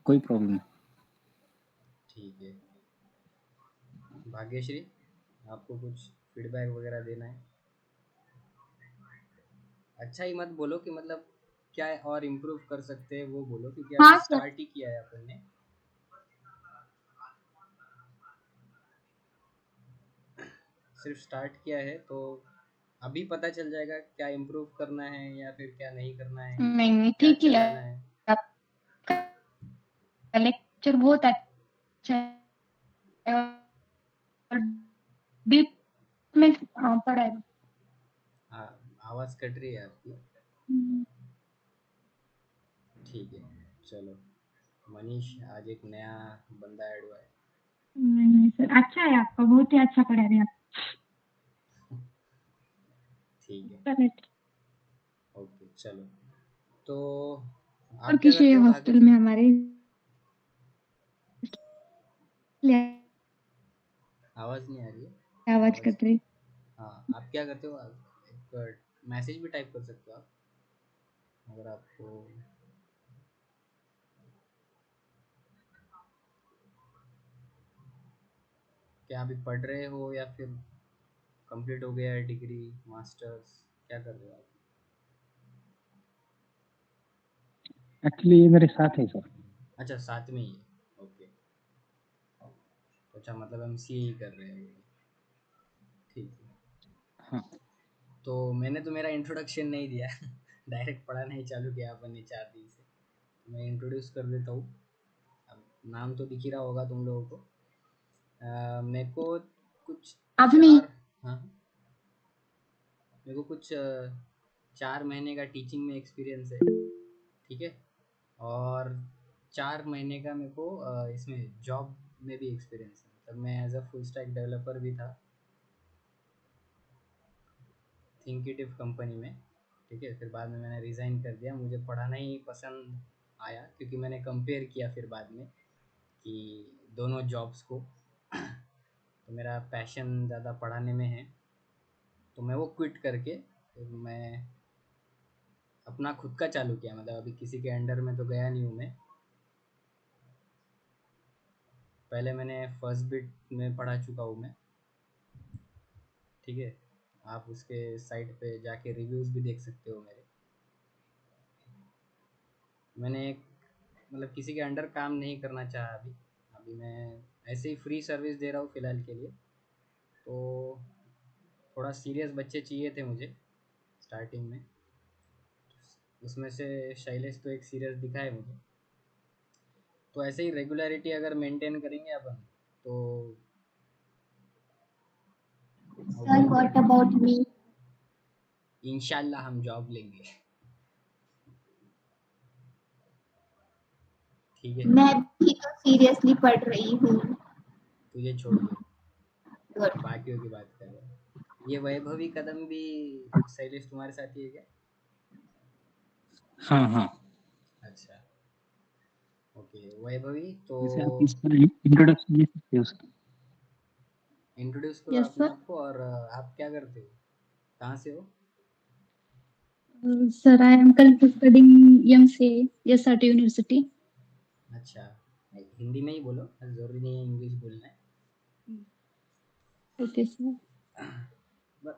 कोई प्रॉब्लम नहीं। ठीक है। भाग्यश्री, आपको कुछ फीडबैक वगैरह देना है? अच्छा ही मत बोलो कि मतलब क्या और इम्प्रूव कर सकते हैं, वो बोलो, क्योंकि अभी हाँ सर। स्टार्ट ही किया है अपन ने। सिर्फ स्टार्ट किया है तो अभी पता चल जाएगा क्या इम्प्रूव करना है या फिर क्या नहीं करना है, नहीं नहीं, क्या ठीक ही है। चलाना है। आपका लेक्चर बहुत अच्छा है और डीप में पढ़ाएगा। हाँ, आवाज़ कट रही है आपकी। ठीक है, चलो। मनीष, आज एक नया बंदा ऐड हुआ है। नहीं सर, अच्छा है, आपका बहुत ही अच्छा पढ़ा रहे आप। ठीक है, करेक्ट। ओके, चलो। तो और आप क्या किसी करते हो हॉस्टल भाग्यश्री? में हमारे आवाज़ नहीं आ रही है। आवाज आवाज़। कट रही। हाँ, आप क्या करते हो? आप एक मैसेज भी टाइप कर सकते हो आप, अगर आपको। क्या अभी पढ़ रहे हो या फिर कंप्लीट हो गया है डिग्री, मास्टर्स, क्या कर रहे हो आप? एक्चुअली ये मेरे साथ है सर। अच्छा, साथ में ही है, ओके। अच्छा, मतलब हम सी ही कर रहे हैं अभी। ठीक है। हाँ। तो मैंने तो मेरा इंट्रोडक्शन नहीं दिया डायरेक्ट पढ़ाना ही चालू किया अपन ने 4 दिन से। तो मैं इंट्रोड्यूस कर देता हूँ। अब नाम तो दिख ही रहा होगा तुम लोगों को। मेरे को कुछ आपने 4, हाँ, मेरे को कुछ 4 महीने का टीचिंग में एक्सपीरियंस है। ठीक है। और 4 महीने का मेरे को इसमें जॉब में भी एक्सपीरियंस है। मतलब मैं as a full stack developer भी था थिंकिटिव कंपनी में। ठीक है, फिर बाद में मैंने रिज़ाइन कर दिया, मुझे पढ़ाना ही पसंद आया, क्योंकि मैंने कंपेयर किया फिर बाद में कि दोनों जॉब्स को तो मेरा पैशन ज़्यादा पढ़ाने में है। तो मैं वो क्विट करके फिर मैं अपना खुद का चालू किया। मतलब अभी किसी के अंडर में तो गया नहीं हूँ मैं। पहले मैंने फर्स्ट बिट में पढ़ा चुका हूँ मैं। ठीक है, आप उसके साइट पे जाके रिव्यूज़ भी देख सकते हो मेरे। मैंने एक मतलब किसी के अंडर काम नहीं करना चाहा अभी। अभी मैं ऐसे ही फ्री सर्विस दे रहा हूँ फ़िलहाल के लिए। तो थोड़ा सीरियस बच्चे चाहिए थे मुझे स्टार्टिंग में। उसमें से शैलेश तो एक सीरियस दिखा है मुझे। तो ऐसे ही रेगुलरिटी अगर मेंटेन करेंगे अपन तो सर, व्हाट अबाउट मी? इंशाल्लाह हम जॉब लेंगे। ठीक है, मैं भी तो सीरियसली पढ़ रही हूँ। तुझे छोड़ के गुड। बाकियों की बात कर रहे हैं। ये वैभवी कदम भी शैलेश तुम्हारे साथ ही है क्या? हाँ हाँ। अच्छा, ओके। वैभवी तो जैसे आप इसका इंट्रोडक्शन दे सकते हो सर। इंट्रोड्यूस करो यस अपने सर। आप को। और आप क्या करते हो, कहाँ से हो? Sir, I am currently studying MCA SRT university. अच्छा, हिंदी में ही बोलो, ज़रूरी नहीं है इंग्लिश बोलना है। Okay sir.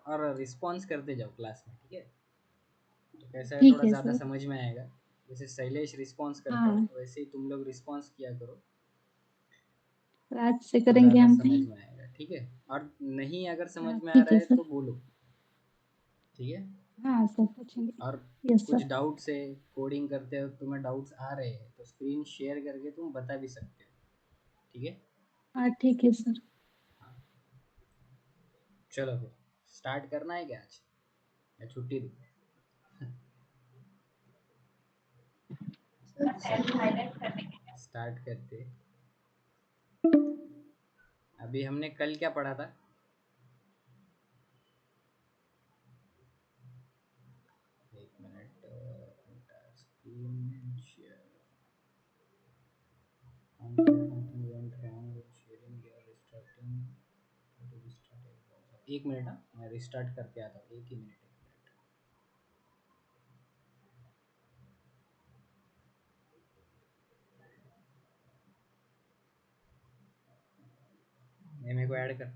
और रिस्पॉन्स करते जाओ क्लास में, ठीक है? तो कैसा है, ठीक थोड़ा है ज़्यादा सर। समझ में आएगा। जैसे शैलेश रिस्पॉन्स करता है हाँ, वैसे ही तुम लोग रिस्पॉन्स किया करो, आज से तो करेंगे ज़्यादा हम भी। समझ में आएगा। ठीक है, और नहीं अगर समझ हाँ, में आ ठीक रहा है है सर। तो बोलो। ठीक है। हाँ सर, पूछेंगे। और यस कुछ सर। डाउट्स है, कोडिंग करते हो तुम्हें डाउट्स आ रहे हैं तो स्क्रीन शेयर करके तुम बता भी सकते हो। ठीक है। हाँ, ठीक है सर। हाँ, चलो फिर स्टार्ट करना है क्या आज, या छुट्टी दूँ? चलो स्टार्ट करते। अभी हमने कल क्या पढ़ा था? एक minute, screen share. something went wrong with sharing your restarting to restart your browser। एक मिनट, हाँ मैं रिस्टार्ट करके आता हूँ, एक ही मिनट, एक मिनट। ऐड कर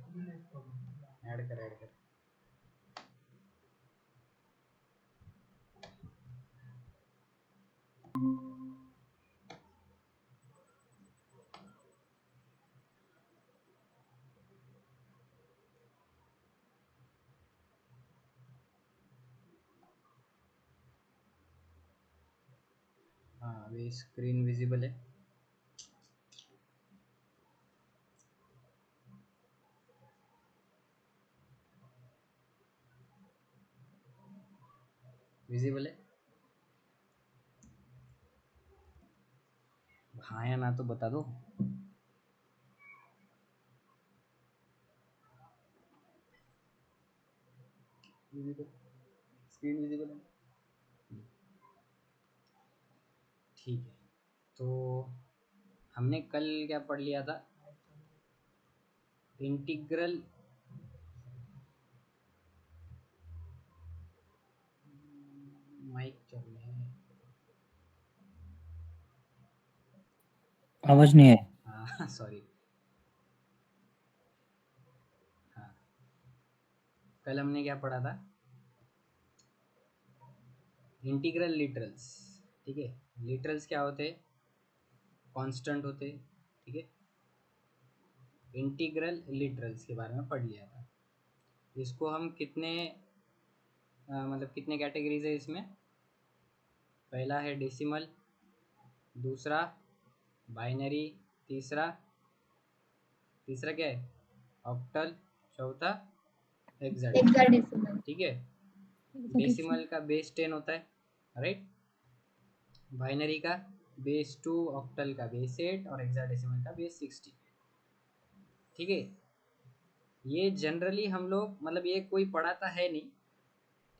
ऐड कर ऐड कर। हाँ अभी स्क्रीन विजिबल है। विजिबल है। हाँ या ना तो बता दो। विजिबल, स्क्रीन विजिबल है। ठीक है, तो हमने कल क्या पढ़ लिया था? इंटीग्रल माइक चल रहा है। आवाज नहीं है। हाँ सॉरी। हाँ, कल हमने क्या पढ़ा था? Integral literals. ठीक है, लिटरल्स क्या होते हैं? कांस्टेंट होते हैं। ठीक है, इंटीग्रल लिटरल्स के बारे में पढ़ लिया था। इसको हम कितने मतलब कितने कैटेगरीज है इसमें? पहला है डेसिमल, दूसरा बाइनरी, तीसरा तीसरा क्या है? ऑक्टल, चौथा हेक्साडेसिमल। हेक्साडेसिमल। ठीक है, हेक्साडेसिमल। डेसिमल का बेस 10 होता है, राइट? बाइनरी का बेस 2, ऑक्टल का बेस 8 और हेक्साडेसिमल का बेस 16। ठीक है, ये जनरली हम लोग मतलब ये कोई पढ़ाता है नहीं।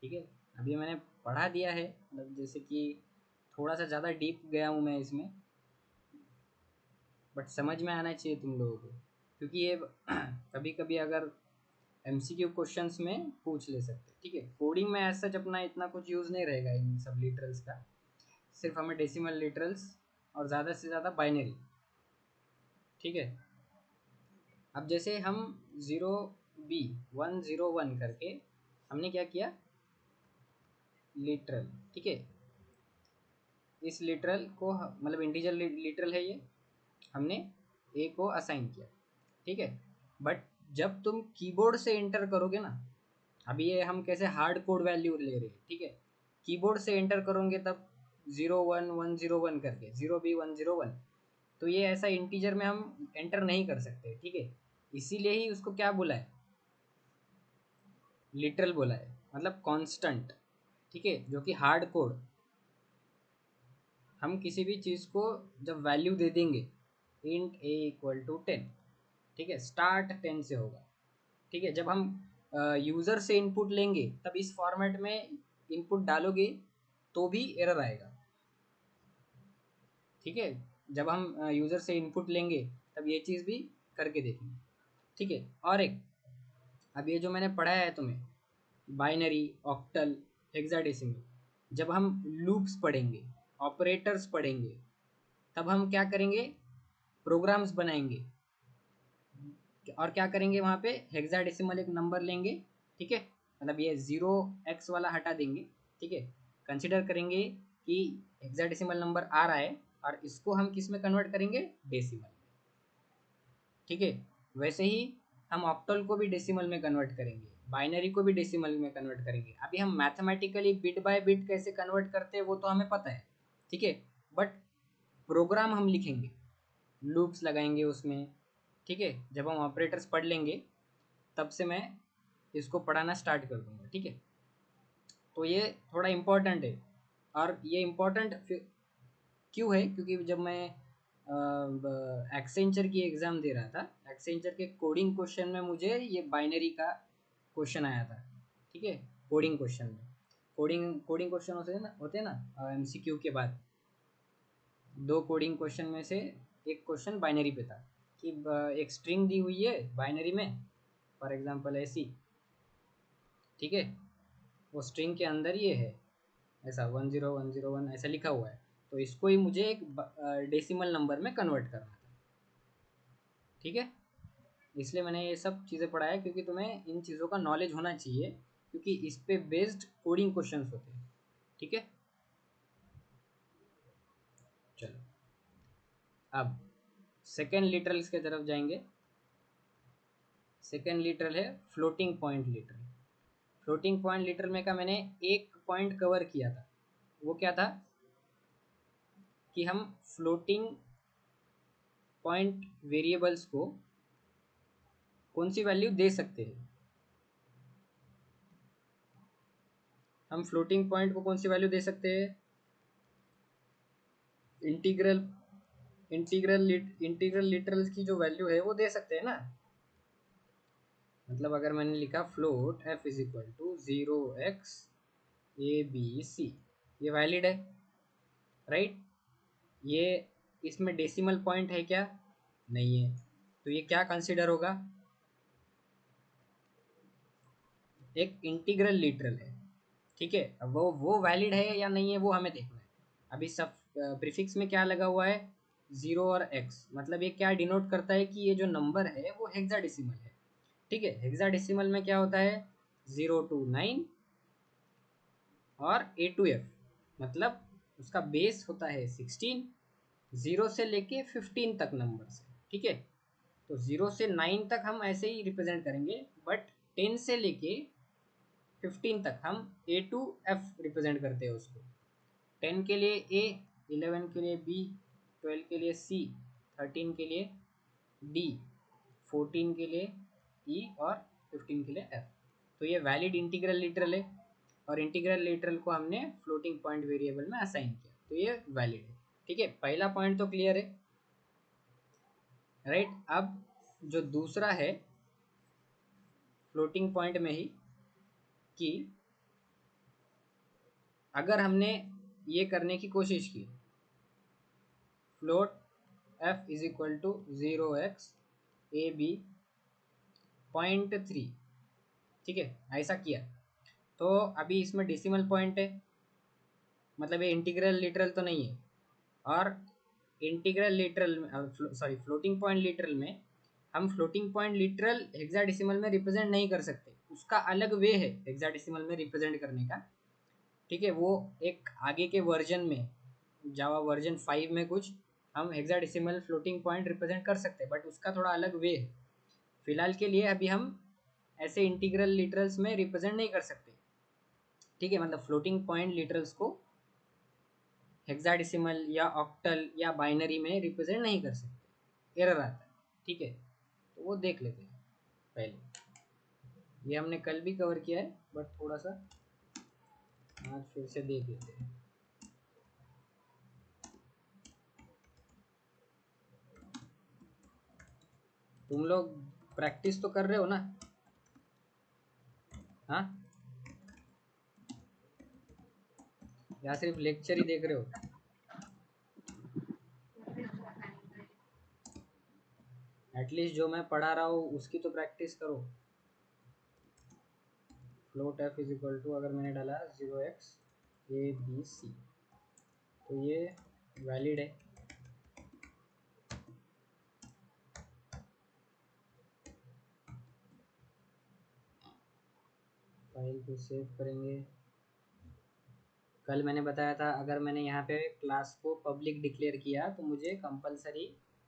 ठीक है, अभी मैंने पढ़ा दिया है, मतलब जैसे कि थोड़ा सा ज़्यादा डीप गया हूँ मैं इसमें, बट समझ में आना चाहिए तुम लोगों को, क्योंकि ये कभी कभी अगर एमसीक्यू क्वेश्चंस में पूछ ले सकते। ठीक है, कोडिंग में ऐसा सच अपना इतना कुछ यूज़ नहीं रहेगा इन सब लिटरल्स का, सिर्फ हमें डेसिमल लिटरल्स और ज़्यादा से ज़्यादा बाइनरी। ठीक है, अब जैसे हम 0B101 करके हमने क्या किया? लिटरल। ठीक है, इस लिटरल को मतलब इंटीजर लिटरल है ये, हमने ए को असाइन किया। ठीक है, बट जब तुम कीबोर्ड से एंटर करोगे ना, अभी ये हम कैसे हार्ड कोड वैल्यू ले रहे हैं। ठीक है, कीबोर्ड से एंटर करोगे तब 01101 करके 0B101, तो ये ऐसा इंटीजर में हम एंटर नहीं कर सकते। ठीक है, इसीलिए ही उसको क्या बोला है? लिटरल बोला है, मतलब कांस्टेंट। ठीक है, जो कि हार्ड कोड, हम किसी भी चीज़ को जब वैल्यू दे देंगे, इंट ए इक्वल टू 10, ठीक है, स्टार्ट 10 से होगा। ठीक है, जब हम यूज़र से इनपुट लेंगे तब इस फॉर्मेट में इनपुट डालोगे तो भी एरर आएगा। ठीक है, जब हम यूज़र से इनपुट लेंगे तब ये चीज़ भी करके देखेंगे। ठीक है, और एक अब ये जो मैंने पढ़ाया है तुम्हें, बाइनरी, ऑक्टल, हेक्साडेसिमल, जब हम लूप्स पढ़ेंगे, ऑपरेटर्स पढ़ेंगे, तब हम क्या करेंगे? प्रोग्राम्स बनाएंगे। और क्या करेंगे? वहाँ पे हेक्साडेसिमल एक नंबर लेंगे। ठीक है, मतलब ये 0x वाला हटा देंगे। ठीक है, कंसिडर करेंगे कि हेक्साडेसिमल नंबर आ रहा है और इसको हम किस में कन्वर्ट करेंगे? डेसिमल में। ठीक है, वैसे ही हम ऑक्टल को भी डेसिमल में कन्वर्ट करेंगे, बाइनरी को भी डेसिमल में कन्वर्ट करेंगे। अभी हम मैथमेटिकली बिट बाय बिट कैसे कन्वर्ट करते हैं वो तो हमें पता है। ठीक है, बट प्रोग्राम हम लिखेंगे, लूप्स लगाएंगे उसमें। ठीक है, जब हम ऑपरेटर्स पढ़ लेंगे तब से मैं इसको पढ़ाना स्टार्ट कर दूंगा। ठीक है, तो ये थोड़ा इम्पोर्टेंट है। और ये इम्पोर्टेंट क्यों है? क्योंकि जब मैं एक्सेंचर की एग्ज़ाम दे रहा था, एक्सेंचर के कोडिंग क्वेश्चन में मुझे ये बाइनरी का क्वेश्चन आया था। ठीक है, कोडिंग क्वेश्चन में कोडिंग क्वेश्चन होते हैं ना एमसीक्यू के बाद, दो कोडिंग क्वेश्चन में से एक क्वेश्चन बाइनरी पे था कि एक स्ट्रिंग दी हुई है बाइनरी में, फॉर एग्जांपल ऐसी। ठीक है, वो स्ट्रिंग के अंदर ये है ऐसा 10101 ऐसा लिखा हुआ है, तो इसको ही मुझे एक डेसिमल नंबर में कन्वर्ट करना था। ठीक है, इसलिए मैंने ये सब चीज़ें पढ़ाया, क्योंकि तुम्हें इन चीज़ों का नॉलेज होना चाहिए, क्योंकि इस पे बेस्ड कोडिंग क्वेश्चंस होते हैं। ठीक है, चलो अब सेकेंड लिटरल्स की तरफ जाएंगे। सेकेंड लिटरल है floating point literal. Floating point literal में का मैंने एक पॉइंट कवर किया था, वो क्या था कि हम फ्लोटिंग पॉइंट वेरिएबल्स को कौन सी वैल्यू दे सकते हैं। हम फ्लोटिंग पॉइंट को कौन सी वैल्यू दे सकते हैं? इंटीग्रल इंटीग्रल लिटरल्स की जो वैल्यू है वो दे सकते हैं ना। मतलब अगर मैंने लिखा float f is equal to 0x ABC, ये वैलिड है, राइट? ये इसमें डेसिमल पॉइंट है क्या? नहीं है, तो ये क्या कंसिडर होगा? एक इंटीग्रल लिटरल है। ठीक है, अब वो वैलिड है या नहीं है वो हमें देखना है। अभी सब प्रीफिक्स में क्या लगा हुआ है? 0 और x, मतलब ये क्या डिनोट करता है कि ये जो नंबर है वो हेक्साडेसिमल है। ठीक है, हेक्साडेसिमल में क्या होता है? 0 to 9 और A to F, मतलब उसका बेस होता है 16, 0 से लेके 15 तक नंबर से। ठीक है, तो 0 से 9 तक हम ऐसे ही रिप्रेजेंट करेंगे, बट 10 से लेके 15 तक हम A to F रिप्रेजेंट करते हैं उसको। 10 के लिए A, 11 के लिए B, 12 के लिए C, 13 के लिए D, 14 के लिए E और 15 के लिए F। तो ये वैलिड इंटीग्रल लिटरल है, और इंटीग्रल लिटरल को हमने फ्लोटिंग पॉइंट वेरिएबल में असाइन किया, तो ये वैलिड है। ठीक है, पहला पॉइंट तो क्लियर है, राइट? अब जो दूसरा है फ्लोटिंग पॉइंट में ही, कि अगर हमने ये करने की कोशिश की, float f is equal to 0x AB.3, ठीक है, ऐसा किया, तो अभी इसमें डेसिमल पॉइंट है, मतलब ये इंटीग्रल लिटरल तो नहीं है। और integral literal sorry floating point literal में हम फ्लोटिंग पॉइंट लिटरल हेक्साडेसिमल में रिप्रेजेंट नहीं कर सकते, उसका अलग वे है हेक्साडेसिमल में रिप्रेजेंट करने का। ठीक है, वो एक आगे के वर्जन में, जावा वर्जन 5 में कुछ हम हेक्साडेसिमल फ्लोटिंग पॉइंट रिप्रेजेंट कर सकते हैं, बट उसका थोड़ा अलग वे है। फिलहाल के लिए अभी हम ऐसे इंटीग्रल लिटरल्स में रिप्रेजेंट नहीं कर सकते। ठीक है, मतलब फ्लोटिंग पॉइंट लिटरल्स को हेक्साडेसिमल या ऑक्टल या बाइनरी में रिप्रेजेंट नहीं कर सकते, एरर आता है। ठीक है, तो वो देख लेते हैं पहले। ये हमने कल भी कवर किया है, बट थोड़ा सा आज फिर से देख लेते हैं। तुम लोग प्रैक्टिस तो कर रहे हो ना? हाँ, या सिर्फ लेक्चर ही देख रहे हो? एटलीस्ट जो मैं पढ़ा रहा हूँ उसकी तो प्रैक्टिस करो। Float f is equal to, अगर मैंने डाला 0x ABC, तो ये वैलिड है। फाइल को सेव करेंगे। कल मैंने बताया था, अगर मैंने यहाँ पे क्लास को पब्लिक डिक्लेयर किया तो मुझे कंपलसरी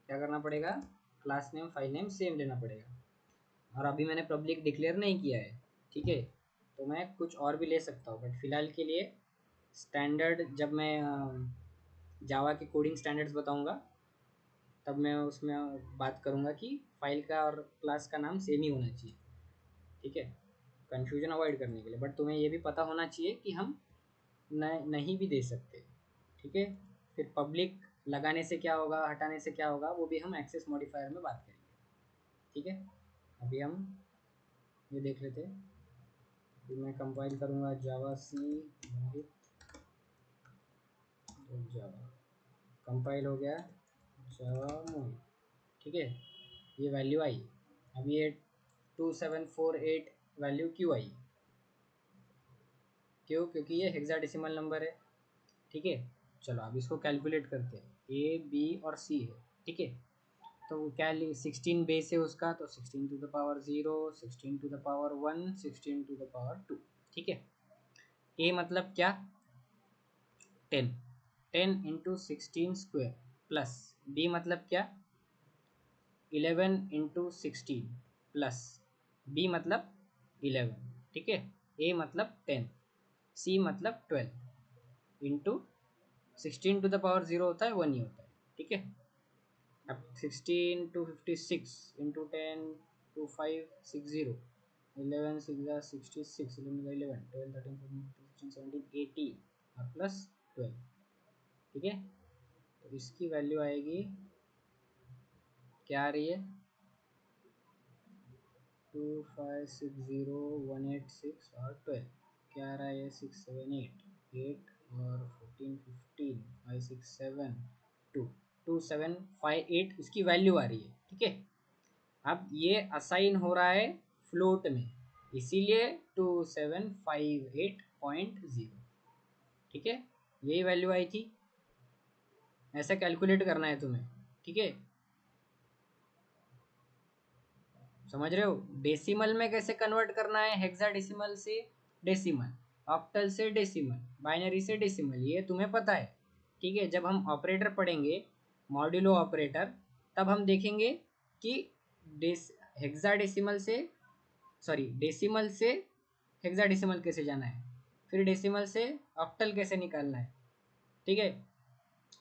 क्या करना पड़ेगा? Class name file name same लेना पड़ेगा। और अभी मैंने पब्लिक डिक्लेयर नहीं किया है। ठीक है, तो मैं कुछ और भी ले सकता हूँ, बट फिलहाल के लिए स्टैंडर्ड, जब मैं जावा के कोडिंग स्टैंडर्ड्स बताऊँगा तब मैं उसमें बात करूँगा कि फाइल का और क्लास का नाम सेम ही होना चाहिए। ठीक है, कन्फ्यूजन अवॉइड करने के लिए। बट तुम्हें ये भी पता होना चाहिए कि हम नहीं भी दे सकते। ठीक है, फिर पब्लिक लगाने से क्या होगा, हटाने से क्या होगा, वो भी हम एक्सेस मॉडिफायर में बात करेंगे। ठीक है, अभी हम ये देख लेते हैं। फिर मैं कंपाइल करूँगा जावा सी मोहित, तो जावा कंपाइल हो गया, जावा मोहित। ठीक है, ये वैल्यू आई। अब ये 2748 वैल्यू क्यों आई? क्यों? क्योंकि ये हेक्साडेसिमल नंबर है। ठीक है, चलो अब इसको कैलकुलेट करते हैं। A B और C है। ठीक है, तो क्या 16 बेस है उसका, तो 16 to the power 0, 16 to the power 1, 16 to the power 2। ठीक है, ए मतलब क्या 10, 10 इंटू 16 स्क्वायर, प्लस बी मतलब क्या 11 इंटू 16 प्लस बी मतलब 11। ठीक है, ए मतलब 10, सी मतलब 12 इंटू 16 टू द पावर 0 होता है 1 ही होता है। ठीक है, अब 16 टू 56 इंटू 10 टू 5 60, 11 6 66, 11 11 12 13 14 15 16 17 18 और प्लस 12। ठीक है, तो इसकी वैल्यू आएगी, क्या आ रही है 2560186 और 12, क्या आ रहा है 678 8 और 14 15 5 6 7 2 2758 इसकी वैल्यू आ रही है। ठीक है, अब ये असाइन हो रहा है फ्लोट में, इसीलिए 2758.0। ठीक है, यही वैल्यू आई थी, ऐसा कैलकुलेट करना है तुम्हें। ठीक है, समझ रहे हो, डेसिमल में कैसे कन्वर्ट करना है, हेक्साडेसिमल से डेसिमल, ऑक्टल से डेसिमल, बाइनरी से डेसिमल, ये तुम्हें पता है। ठीक है, जब हम ऑपरेटर पढ़ेंगे मॉड्यूलो ऑपरेटर, तब हम देखेंगे कि हेक्साडेसिमल से सॉरी डेसिमल से हेक्साडेसिमल कैसे जाना है, फिर डेसिमल से ऑक्टल कैसे निकालना है। ठीक है,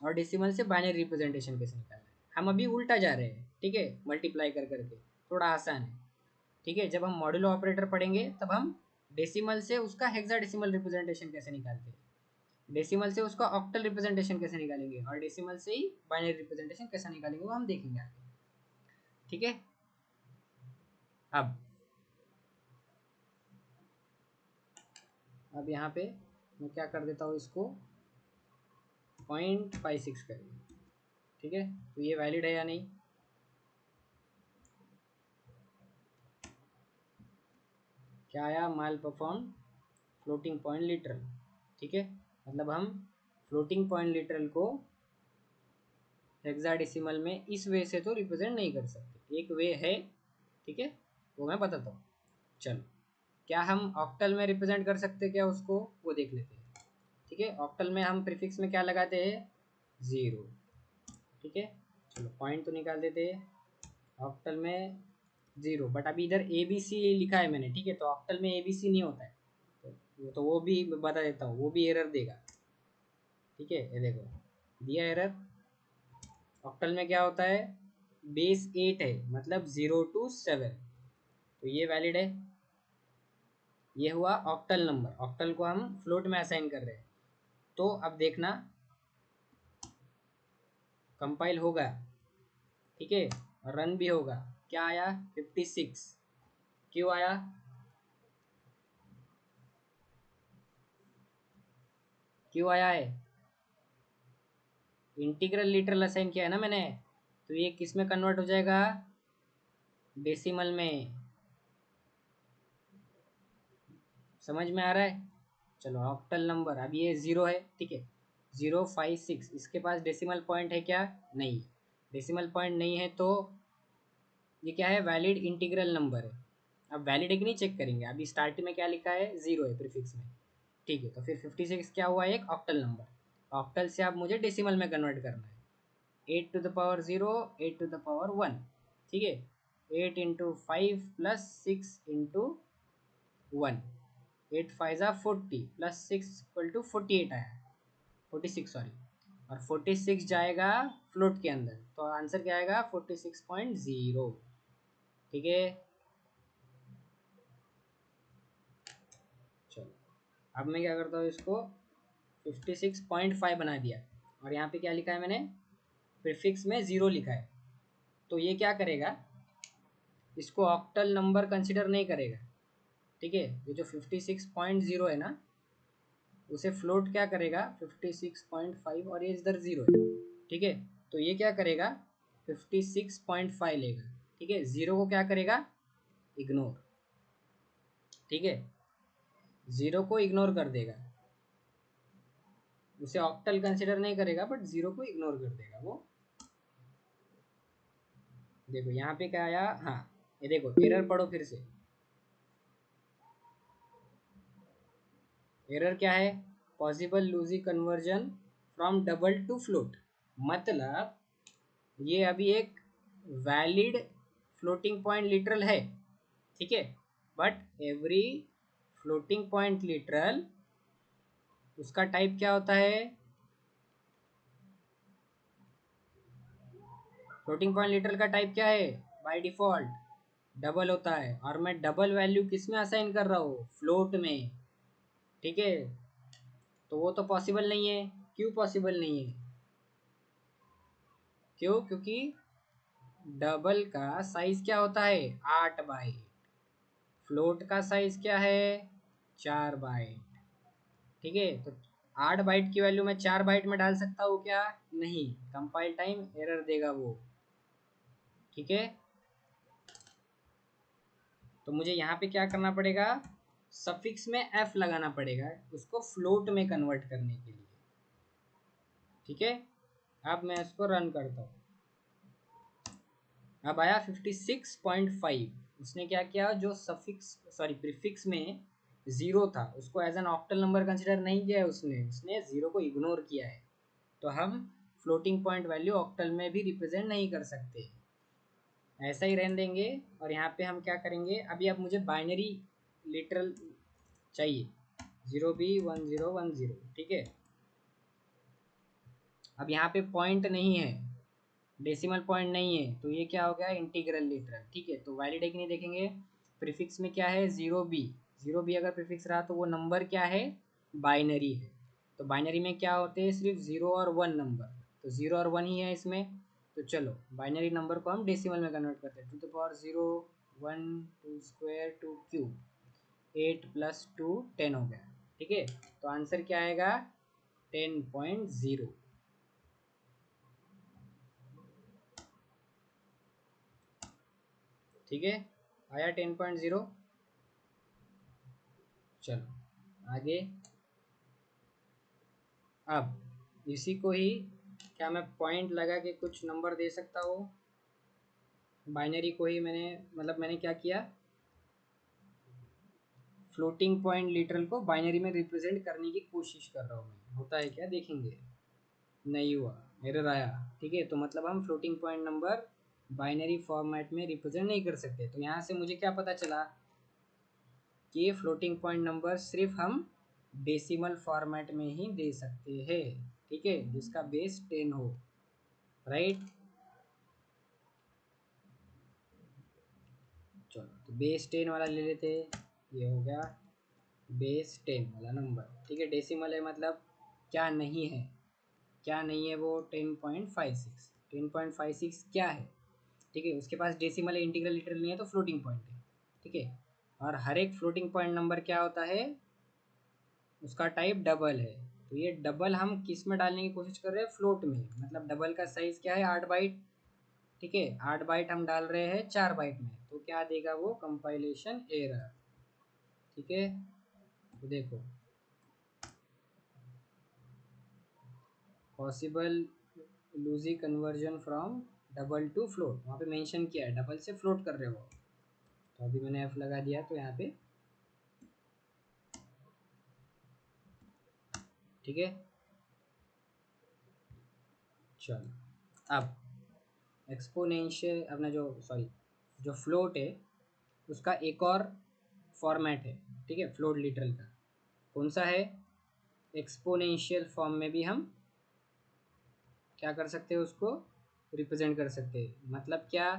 और डेसिमल से बाइनरी रिप्रेजेंटेशन कैसे निकालना है। हम अभी उल्टा जा रहे हैं। ठीक है, मल्टीप्लाई कर करके, थोड़ा आसान है। ठीक है, जब हम मॉड्यूलो ऑपरेटर पढ़ेंगे तब हम डेसिमल से उसका हेक्साडेसिमल रिप्रेजेंटेशन कैसे निकालते हैं, डेसिमल से उसका ऑक्टल रिप्रेजेंटेशन कैसे निकालेंगे, और डेसिमल से ही बाइनरी रिप्रेजेंटेशन कैसे निकालेंगे, वो हम देखेंगे आगे। ठीक है, अब यहाँ पे मैं क्या कर देता हूँ, इसको 0.56 करेंगे। ठीक है, तो ये वैलिड है या नहीं, क्या आया, माल परफॉर्म फ्लोटिंग पॉइंट लिटरल। ठीक है, मतलब हम फ्लोटिंग पॉइंट लिटरल को हेक्साडेसिमल में इस वे से तो रिप्रेजेंट नहीं कर सकते, एक वे है। ठीक है, वो मैं बताता हूँ। चलो, क्या हम ऑक्टल में रिप्रेजेंट कर सकते क्या उसको, वो देख लेते हैं। ठीक है, ऑक्टल में हम प्रीफिक्स में क्या लगाते हैं 0। ठीक है, चलो पॉइंट तो निकाल देते हैं ऑक्टल में 0, बट अभी इधर ए बी सी लिखा है मैंने। ठीक है, तो ऑक्टल में ए बी सी नहीं होता है, तो वो भी बता देता हूँ, वो भी एरर देगा। ठीक है, ये देखो दिया एरर। ऑक्टल में क्या होता है, बेस 8 है, मतलब 0 to 7, तो ये वैलिड है। ये हुआ ऑक्टल नंबर, ऑक्टल को हम फ्लोट में असाइन कर रहे हैं। तो अब देखना कंपाइल होगा। ठीक है, रन भी होगा, क्या आया 56। क्यों आया, क्यों आया है, इंटीग्रल लिटरल असाइन किया है ना मैंने, तो ये किस में कन्वर्ट हो जाएगा, डेसिमल में। समझ में आ रहा है। चलो ऑक्टल नंबर, अब ये 0 है। ठीक है, 056, इसके पास डेसिमल पॉइंट है क्या, नहीं, डेसिमल पॉइंट नहीं है, तो ये क्या है, वैलिड इंटीग्रल नंबर है। अब वैलिड है कि नहीं चेक करेंगे, अभी स्टार्ट में क्या लिखा है 0 है प्रीफिक्स में। ठीक है, तो फिर 56 क्या हुआ, एक ऑक्टल नंबर, ऑक्टल से अब मुझे डेसिमल में कन्वर्ट करना है। 8 to the power 0, 8 to the power 1। ठीक है, 8 इंटू 5 प्लस 6 इंटू 1, 8 5 ज़ा 40 प्लस 6 इक्वल टू 48 आया, 46 सॉरी, और 46 जाएगा फ्लोट के अंदर, तो आंसर क्या आएगा 46.0। ठीक है, चलो अब मैं क्या करता हूँ, इसको 56.5 बना दिया, और यहाँ पे क्या लिखा है मैंने, प्रीफिक्स में 0 लिखा है, तो ये क्या करेगा, इसको ऑक्टल नंबर कंसिडर नहीं करेगा। ठीक है, ये जो 56.0 है ना, उसे फ्लोट क्या करेगा 56.5, और ये इधर 0 है। ठीक है, तो ये क्या करेगा 56.5 लेगा। ठीक है, 0 को क्या करेगा, इग्नोर। ठीक है, 0 को इग्नोर कर देगा, उसे ऑक्टल कंसिडर नहीं करेगा, बट 0 को इग्नोर कर देगा वो। देखो यहाँ पे क्या आया, हाँ ये देखो एरर पढ़ो फिर से। एरर क्या है, possible lossy conversion from double to float. मतलब ये अभी एक वैलिड फ्लोटिंग पॉइंट लिटरल है, ठीक है, but every floating point literal उसका टाइप क्या होता है, फ्लोटिंग पॉइंट लिटरल का टाइप क्या है, बाय डिफॉल्ट डबल होता है। और मैं डबल वैल्यू किस में असाइन कर रहा हूँ, फ्लोट में, ठीक है। तो वो तो पॉसिबल नहीं है। क्यों पॉसिबल नहीं है, क्यों, क्योंकि डबल का साइज क्या होता है, 8 बाइट। फ्लोट का साइज क्या है, 4 बाइट, ठीक है। तो 8 बाइट की वैल्यू मैं 4 बाइट में डाल सकता हूँ क्या, नहीं, कंपाइल टाइम एरर देगा वो, ठीक है। तो मुझे यहाँ पे क्या करना पड़ेगा, सफिक्स में एफ लगाना पड़ेगा उसको फ्लोट में कन्वर्ट करने के लिए, ठीक है। अब मैं इसको रन करता हूँ, अब आया 56.5। उसने क्या किया, जो सफिक्स सॉरी प्रीफिक्स में ज़ीरो था उसको as an octal number consider नहीं किया है उसने, ज़ीरो को इग्नोर किया है। तो हम फ्लोटिंग पॉइंट वैल्यू ऑक्टल में भी रिप्रेजेंट नहीं कर सकते, ऐसा ही रहने देंगे। और यहाँ पे हम क्या करेंगे, अभी अब मुझे बाइनरी लिटरल चाहिए, 0B1010, ठीक है। अब यहाँ पे पॉइंट नहीं है, डेसिमल पॉइंट नहीं है, तो ये क्या हो गया, इंटीग्रल लिटरल, ठीक है। तो वैलिड है कि नहीं देखेंगे, प्रीफिक्स में क्या है, 0B, 0B अगर प्रीफिक्स रहा तो वो नंबर क्या है, बाइनरी है। तो बाइनरी में क्या होते हैं, सिर्फ 0 और 1 नंबर, तो 0 और 1 ही है इसमें। तो चलो बाइनरी नंबर को हम डेसिमल में कन्वर्ट करते हैं, 2 to the power 0, 1, 2 square 2 cube, 8 + 2 10 हो गया, ठीक है। तो आंसर क्या आएगा, 10.0, ठीक है, आया 10.0। चलो आगे, अब इसी को ही क्या मैं पॉइंट लगा के कुछ नंबर दे सकता हूँ, बाइनरी को ही मैंने मतलब मैंने क्या किया, फ्लोटिंग पॉइंट लिटरल को बाइनरी में रिप्रेजेंट करने की कोशिश कर रहा हूँ मैं, होता है क्या देखेंगे, नहीं हुआ, एरर आया, ठीक है। तो मतलब हम floating point number binary format में रिप्रेजेंट नहीं कर सकते। तो यहाँ से मुझे क्या पता चला कि फ्लोटिंग पॉइंट नंबर सिर्फ हम डेसिमल फॉर्मेट में ही दे सकते हैं, ठीक है, जिसका बेस 10 हो, राइट। चलो तो बेस 10 वाला ले लेते हैं, ये हो गया बेस 10 वाला नंबर, ठीक है। डेसिमल है मतलब क्या नहीं है, क्या नहीं है वो, 10.56, 10.56 क्या है, ठीक है। उसके पास डेसिमल है, इंटीग्रल लिटरल नहीं है, तो फ्लोटिंग पॉइंट है, ठीक है। और हर एक फ्लोटिंग पॉइंट नंबर क्या होता है, उसका टाइप डबल है। तो ये डबल हम किस में डालने की कोशिश कर रहे हैं, फ्लोट में, मतलब डबल का साइज क्या है, 8 बाइट, ठीक है। 8 बाइट हम डाल रहे हैं 4 बाइट में, तो क्या देगा वो, कंपाइलेशन एरर, ठीक है। तो देखो possible lossy conversion from double to float, वहाँ पे मेंशन किया है डबल से फ्लोट कर रहे हो, तो अभी मैंने एफ लगा दिया, तो यहाँ पे ठीक है। चलो अब एक्सपोनेंशियल अपना जो सॉरी जो फ्लोट है उसका एक और फॉर्मेट है, ठीक है, फ्लोट लिटरल का, कौन सा है, एक्सपोनेंशियल फॉर्म में भी हम क्या कर सकते हैं, उसको रिप्रेजेंट कर सकते हैं। मतलब क्या,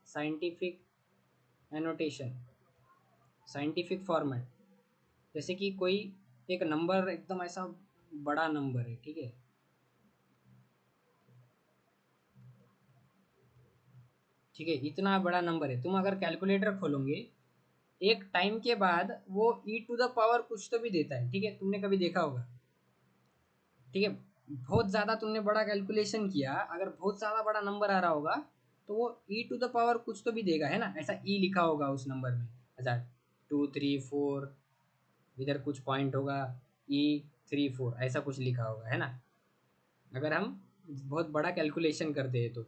साइंटिफिक एनोटेशन, साइंटिफिक फॉर्मेट, जैसे कि कोई एक नंबर एकदम ऐसा बड़ा नंबर है, ठीक है, ठीक है, इतना बड़ा नंबर है, तुम अगर कैलकुलेटर खोलोगे एक टाइम के बाद वो e⁻ कुछ तो भी देता है, ठीक है, तुमने कभी देखा होगा, ठीक है। बहुत ज़्यादा तुमने बड़ा कैलकुलेशन किया, अगर बहुत ज़्यादा बड़ा नंबर आ रहा होगा तो वो e⁻ कुछ तो भी देगा, है ना, ऐसा ई लिखा होगा उस नंबर में, ऐसा 2 3 4, इधर कुछ पॉइंट होगा, E 3 4 ऐसा कुछ लिखा होगा, है ना, अगर हम बहुत बड़ा कैलकुलेशन करते हैं तो।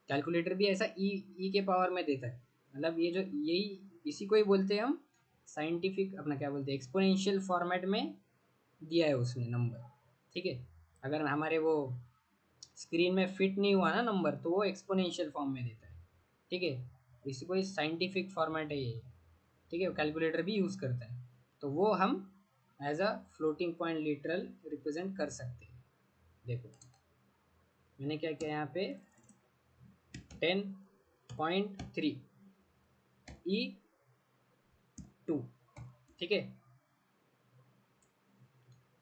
कैलकुलेटर भी ऐसा ई के पावर में देता है, मतलब ये जो यही इसी को ही बोलते हैं हम साइंटिफिक अपना क्या बोलते हैं एक्सपोनेंशियल फॉर्मेट में दिया है उसने नंबर, ठीक है। अगर हमारे वो स्क्रीन में फिट नहीं हुआ ना नंबर तो वो एक्सपोनेंशियल फॉर्म में देता है, ठीक है। इसी को साइंटिफिक फॉर्मेट है ये, ठीक है। कैलकुलेटर भी यूज़ करता है, तो वो हम as a floating point literal represent कर सकते हैं। देखो मैंने क्या किया यहाँ पे 10.3 E2, ठीक है।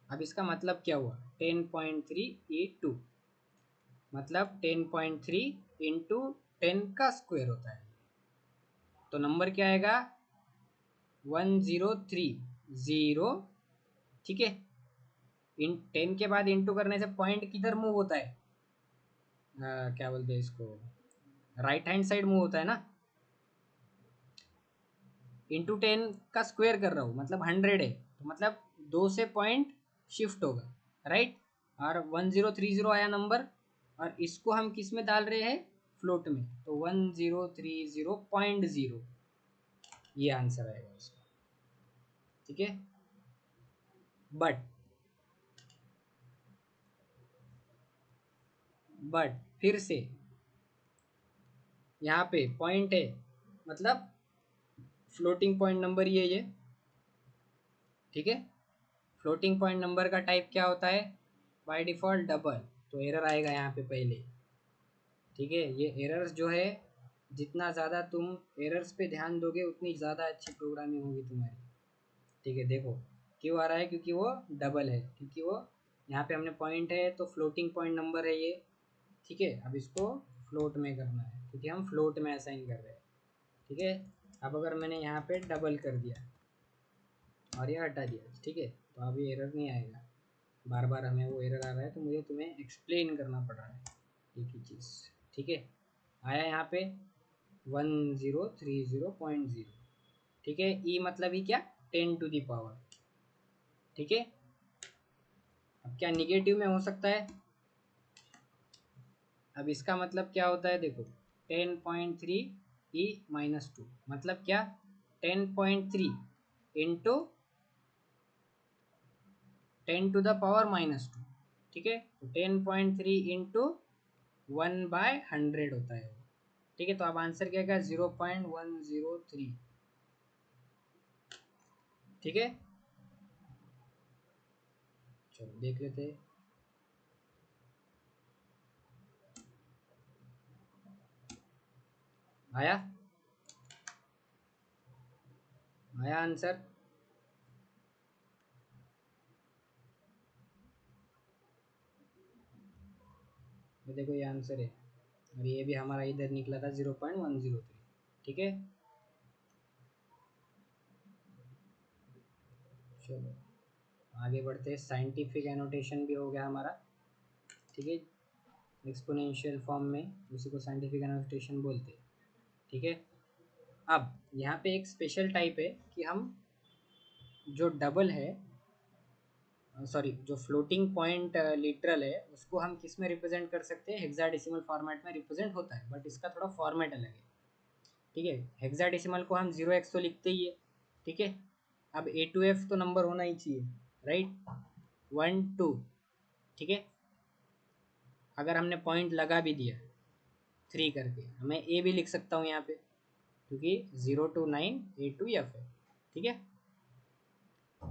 अब इसका मतलब क्या हुआ 10.3 E2 मतलब 10.3 इंटू 10 का स्क्वायर होता है, तो नंबर क्या आएगा 1030, ठीक है। इन 10 के बाद इंटू करने से पॉइंट किधर मूव होता है, क्या बोलते हैं इसको, राइट हैंड साइड मूव होता है ना। इंटू 10 का स्क्वायर कर रहा हूँ मतलब 100 है, तो मतलब 2 से पॉइंट शिफ्ट होगा, राइट। और 1030 आया नंबर, और इसको हम किस में डाल रहे हैं फ्लोट में, तो 1030.0 ये आंसर आएगा इसका, ठीक है। बट फिर से यहाँ पे पॉइंट है, मतलब फ्लोटिंग पॉइंट नंबर ये, ठीक है। फ्लोटिंग पॉइंट नंबर का टाइप क्या होता है बाय डिफ़ॉल्ट डबल, तो एरर आएगा यहाँ पे पहले, ठीक है। ये एरर्स जो है जितना ज़्यादा तुम एरर्स पे ध्यान दोगे उतनी ज़्यादा अच्छी प्रोग्रामिंग होगी तुम्हारी, ठीक है। देखो क्यों आ रहा है, क्योंकि वो डबल है, क्योंकि वो यहाँ पे हमने पॉइंट है तो फ्लोटिंग पॉइंट नंबर है ये, ठीक है। अब इसको फ्लोट में करना है क्योंकि हम फ्लोट में असाइन कर रहे हैं, ठीक है। अब अगर मैंने यहाँ पे डबल कर दिया और ये हटा दिया, ठीक है, तो अब ये एरर नहीं आएगा। बार बार हमें वो एरर आ रहा है तो मुझे तुम्हें एक्सप्लेन करना पड़ रहा है एक ही चीज़, ठीक है। आया यहाँ पे 1030.0, ठीक है। ई मतलब ही क्या 10 टू दी पावर, ठीक है। अब क्या निगेटिव में हो सकता है, अब इसका मतलब क्या होता है देखो 10.3 E-2 मतलब क्या 10.3 इंटू 10 टू द पावर -2, ठीक है। तो 10.3 इंटू 1/100 होता है वो, ठीक है। तो अब आंसर क्या आएगा 0.103, ठीक है। चलो देख लेते हैं, आया आया आंसर, ये देखो ये आंसर है, और ये भी हमारा इधर निकला था 0.103, ठीक है। चलो आगे बढ़ते हैं, साइंटिफिक एनोटेशन भी हो गया हमारा, ठीक है। एक्सपोनेंशियल फॉर्म में उसी को साइंटिफिक एनोटेशन बोलते हैं, ठीक है। अब यहाँ पे एक स्पेशल टाइप है कि हम जो डबल है सॉरी जो फ्लोटिंग पॉइंट लिटरल है उसको हम किस में रिप्रेजेंट कर सकते हैं, हेक्साडेसिमल फॉर्मेट में रिप्रेजेंट होता है, बट इसका थोड़ा फॉर्मेट अलग है, ठीक है। हेक्साडेसिमल को हम 0x तो लिखते ही है, ठीक है। अब A2F तो नंबर होना ही चाहिए, राइट, 1 2, ठीक है। अगर हमने पॉइंट लगा भी दिया 3 करके, मैं ए भी लिख सकता हूँ यहाँ पे क्योंकि 0 to 9 A2F है, ठीक है।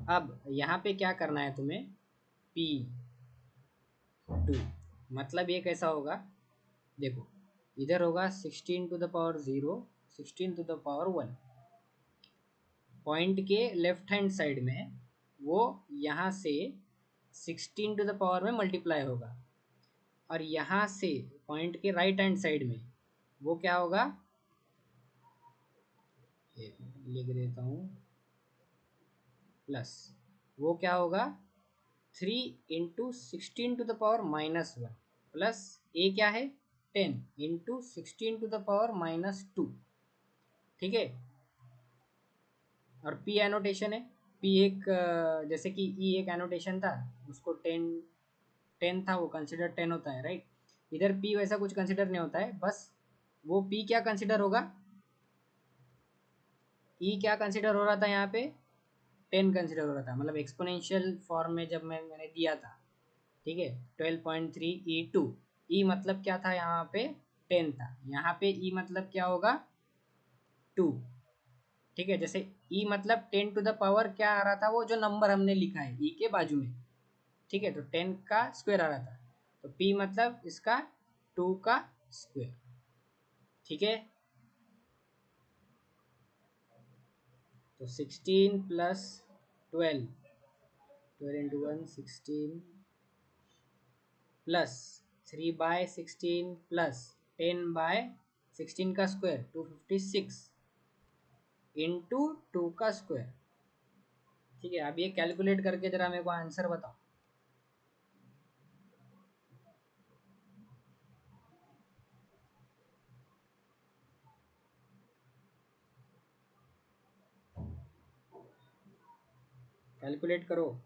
अब यहाँ पे क्या करना है तुम्हें P2, मतलब ये कैसा होगा देखो, इधर होगा 16 to the power 0, 16 to the power 1, point के लेफ्ट हैंड साइड में वो यहाँ से 16 टू द पावर में मल्टीप्लाई होगा, और यहाँ से पॉइंट के राइट हैंड साइड में वो क्या होगा, एक लिख देता हूँ प्लस, वो क्या होगा 3 × 16 टू द पावर -1 प्लस ए क्या है 10 × 16 टू द पावर -2, ठीक है। और पी एनोटेशन है, पी एक जैसे कि ई एक एनोटेशन था उसको 10 था वो कंसिडर 10 होता है, राइट। इधर पी वैसा कुछ कंसिडर नहीं होता है, बस वो p क्या कंसिडर होगा, e क्या कंसिडर हो रहा था यहाँ पे, 10 कंसिडर हो रहा था, मतलब एक्सपोनेंशियल फॉर्म में जब मैंने दिया था, ठीक है, 12.3 e2, e मतलब क्या था यहाँ पे 10 था, यहाँ पे e मतलब क्या होगा 2, ठीक है। जैसे e मतलब 10 टू द पावर क्या आ रहा था, वो जो नंबर हमने लिखा है e के बाजू में, ठीक है, तो 10 का स्क्वायर आ रहा था, तो p मतलब इसका 2 का स्क्वायर, ठीक है। तो 16 प्लस 12, 12 इंटू 1 16 प्लस 3/16 प्लस 10/16 का स्क्वायर 256 इंटू 2 का स्क्वायर, ठीक है। अब ये कैलकुलेट करके जरा मेरे को आंसर बताओ। कैलकुलेट करो।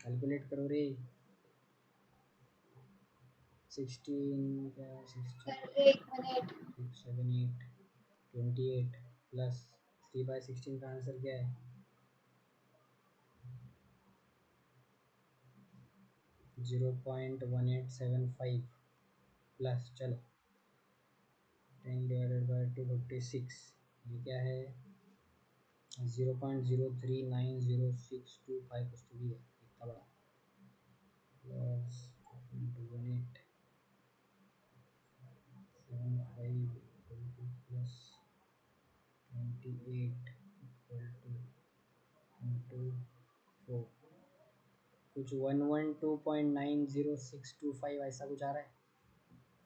कैलकुलेट करो रे। 16 क्या 16 एक मिनट। 6 7 8 28 प्लस 3/16 का आंसर क्या है 0.1875 प्लस चलो 10 डिवाइडेड बाई 256, ये क्या है 0.0390625 कुछ तो भी है इतना बड़ा, plus 1875 plus 28 equal two into 4, कुछ 112.90625 ऐसा कुछ आ रहा है,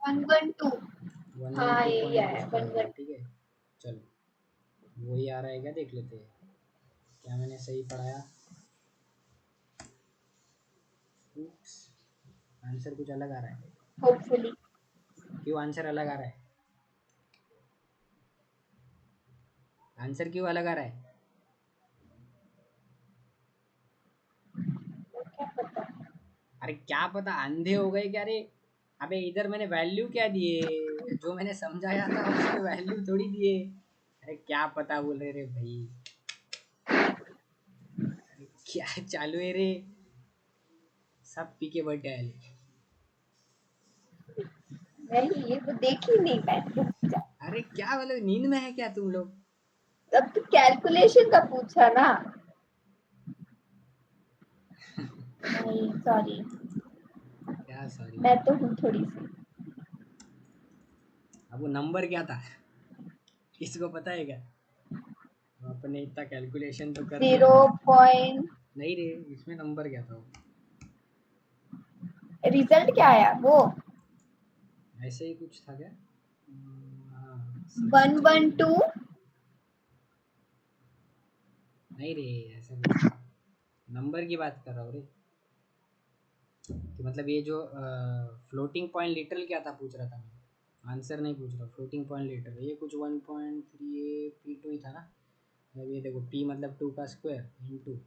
112। हाँ, ये 112 है कुछ तो आ रहा है, 112। ठीक है। चलो वही आ रहा है क्या देख लेते हैं, क्या मैंने सही पढ़ाया। Oops, आंसर कुछ अलग आ रहा है, होपफुली। क्यों आंसर अलग आ रहा है, आंसर क्यों अलग आ रहा है, अरे क्या पता अंधे हो गए क्या रे। अबे इधर मैंने वैल्यू क्या दिए, जो मैंने समझाया था उसमें वैल्यू थोड़ी दिए। अरे क्या पता बोल रहे रे भाई, अरे क्या चालू है रे, सब पी के बैठे हैं। नहीं, ये तो देखी नहीं मैं। रुक जा। अरे क्या मतलब नींद में है क्या तुम लोग। तब तो कैलकुलेशन का पूछा ना। नहीं, सॉरी। क्या सॉरी, मैं तो हूँ थोड़ी सी। अब वो नंबर क्या था किसको पता है क्या, आपने इतना कैलकुलेशन तो कर दिया। 0. नहीं रे, इसमें नंबर क्या था वो? रिजल्ट क्या आया वो? ऐसे ही कुछ था क्या, हाँ 112। 16, नहीं रे ऐसा कुछ था, नंबर की बात कर रहा हूँ रे, कि मतलब ये जो फ्लोटिंग पॉइंट लिटरल क्या था पूछ रहा था मैं, आंसर नहीं पूछ रहा, फ्लोटिंग पॉइंट लिटरल ये कुछ 1.38 p2 ही था ना। अब ये देखो p मतलब 2 का स्क्वायर इंटू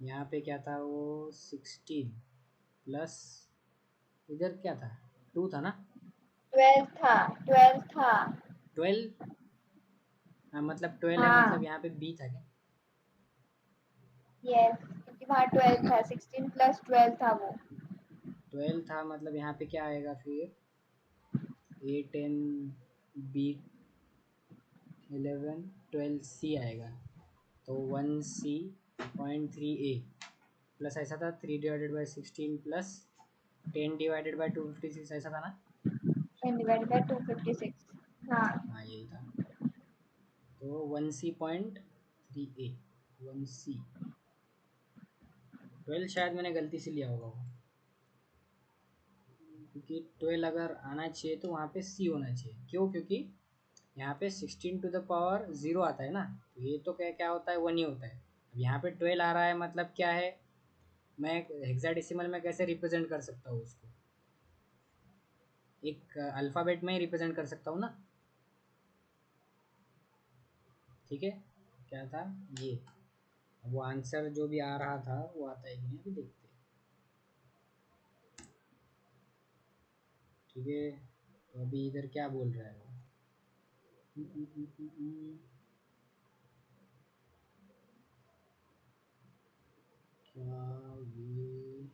यहाँ पे क्या था वो 16 प्लस इधर क्या था 2 था ना, 12 था। 12 था। 12, हाँ मतलब 12 है, मतलब हाँ। यहाँ पे b था क्या, यस, क्योंकि वहाँ 12 था। 16 प्लस 12 था वो। 12 था, मतलब यहाँ पे क्या आएगा फिर a10 b11 12c आएगा, तो 1c.3a प्लस ऐसा था 3/16 प्लस 10/256 ऐसा था ना। 10 डिवाइडेड बाय 256। हाँ। हाँ यही था, तो 1c.3a 1c 12 शायद मैंने गलती से लिया होगा वो, क्योंकि 12 अगर आना चाहिए तो वहाँ पे c होना चाहिए, क्यों, क्योंकि यहाँ पे 16 टू द पावर 0 आता है ना, तो ये तो क्या क्या होता है 1 ही होता है। अब यहाँ पे 12 आ रहा है मतलब क्या है, मैं हेक्साडेसिमल में कैसे रिप्रेजेंट कर सकता हूँ उसको, एक अल्फ़ाबेट में ही रिप्रेजेंट कर सकता हूँ ना, ठीक है। क्या था ये, अब वो आंसर जो भी आ रहा था वो आता है कि नहीं अभी देखते हैं, ठीक है। तो अभी इधर क्या बोल रहा है वो, क्या ये,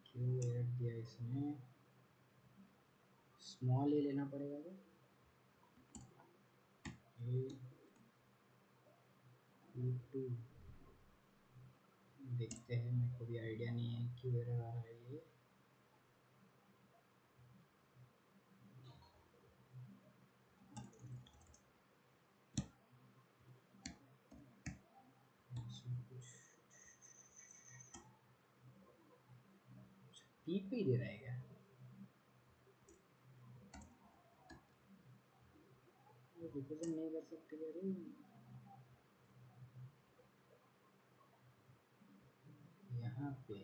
क्यों एरर दिया इसने, स्मॉल ए लेना पड़ेगा क्या, ए टू, देखते हैं, मेरे को भी आइडिया नहीं है क्यों एरर आ रहा है ये। पी दे रहा है क्या, रिप्रेजेंट नहीं कर सकते अरे, यहाँ पे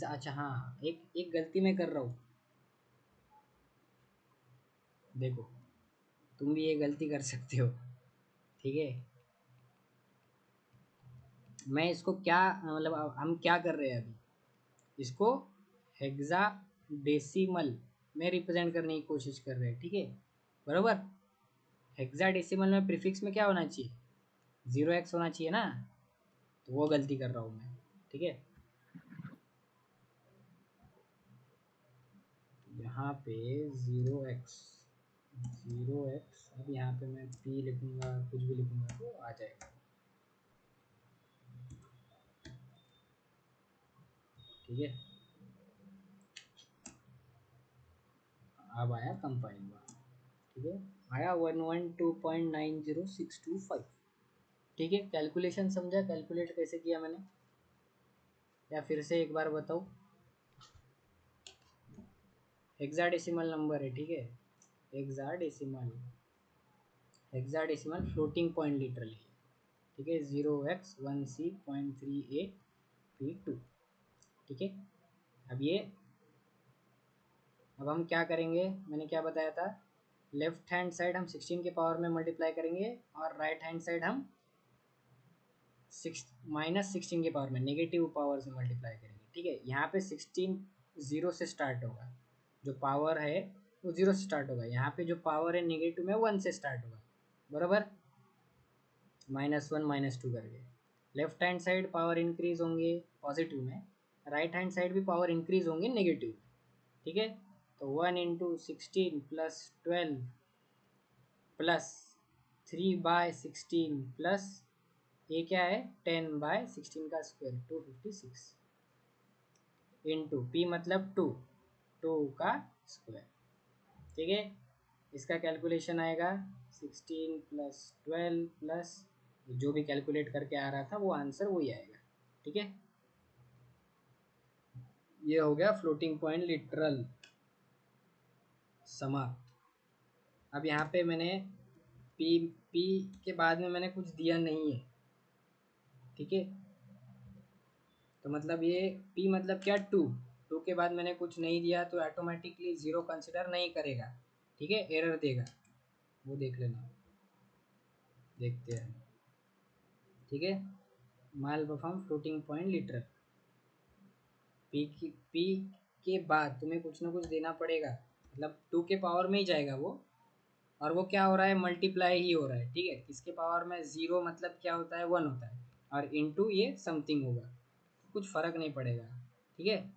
अच्छा हाँ, एक एक गलती मैं कर रहा हूँ, देखो तुम भी ये गलती कर सकते हो, ठीक है। मैं इसको क्या मतलब हम क्या कर रहे हैं अभी, इसको हेक्सा डेसिमल में रिप्रेजेंट करने की कोशिश कर रहे हैं, ठीक है, बराबर। हेक्सा डेसिमल में प्रीफिक्स में क्या होना चाहिए, 0x होना चाहिए ना, तो वो गलती कर रहा हूँ मैं, ठीक है। यहाँ पे 0x, 0x, अब यहाँ पे मैं p लिखूँगा, कुछ भी लिखूँगा तो आ जाएगा, ठीक है। अब आया कंपाइल हुआ, ठीक है, आया 112.90625, ठीक है। कैलकुलेशन समझा, कैलकुलेट कैसे किया मैंने, या फिर से एक बार बताऊँ, हेक्साडेसिमल नंबर है, ठीक है, hexadecimal, hexadecimal floating point literally, ठीक है, 0x1c.38p2, ठीक है। अब ये, अब हम क्या करेंगे, मैंने क्या बताया था, लेफ्ट हैंड साइड हम 16 के पावर में मल्टीप्लाई करेंगे और राइट हैंड साइड हम -16 के पावर में नेगेटिव पावर से मल्टीप्लाई करेंगे, ठीक है। यहाँ पे 16 0 से स्टार्ट होगा, जो पावर है वो 0 से स्टार्ट होगा, यहाँ पे जो पावर है नेगेटिव में 1 से स्टार्ट होगा, बराबर, -1 -2 करके। Left hand side power increase होंगे पॉजिटिव में, राइट हैंड साइड भी पावर इंक्रीज होंगे नेगेटिव में, ठीक है। तो 1 × 16 + 12 प्लस 3/16 प्लस ये क्या है 10/16 का स्क्वायर 256 इंटू पी मतलब 2, 2 का स्क्वायर, ठीक है। इसका कैलकुलेशन आएगा 16 + 12 प्लस जो भी कैलकुलेट करके आ रहा था वो आंसर वही आएगा, ठीक है। ये हो गया फ्लोटिंग पॉइंट लिटरल समाप्त। अब यहाँ पे मैंने पी पी के बाद में मैंने कुछ दिया नहीं है, ठीक है। तो मतलब ये p मतलब क्या 2, 2 के बाद मैंने कुछ नहीं दिया तो ऑटोमेटिकली 0 कंसिडर नहीं करेगा, ठीक है, एरर देगा, वो देख लेना, देखते हैं, ठीक है। माल परफॉर्म फ्लोटिंग पॉइंट लिटरल, p के बाद तुम्हें कुछ ना कुछ देना पड़ेगा, मतलब 2 के पावर में ही जाएगा वो, और वो क्या हो रहा है मल्टीप्लाई ही हो रहा है, ठीक है। किसके पावर में, 0 मतलब क्या होता है 1 होता है, और इनटू ये समथिंग होगा, कुछ फर्क नहीं पड़ेगा, ठीक है।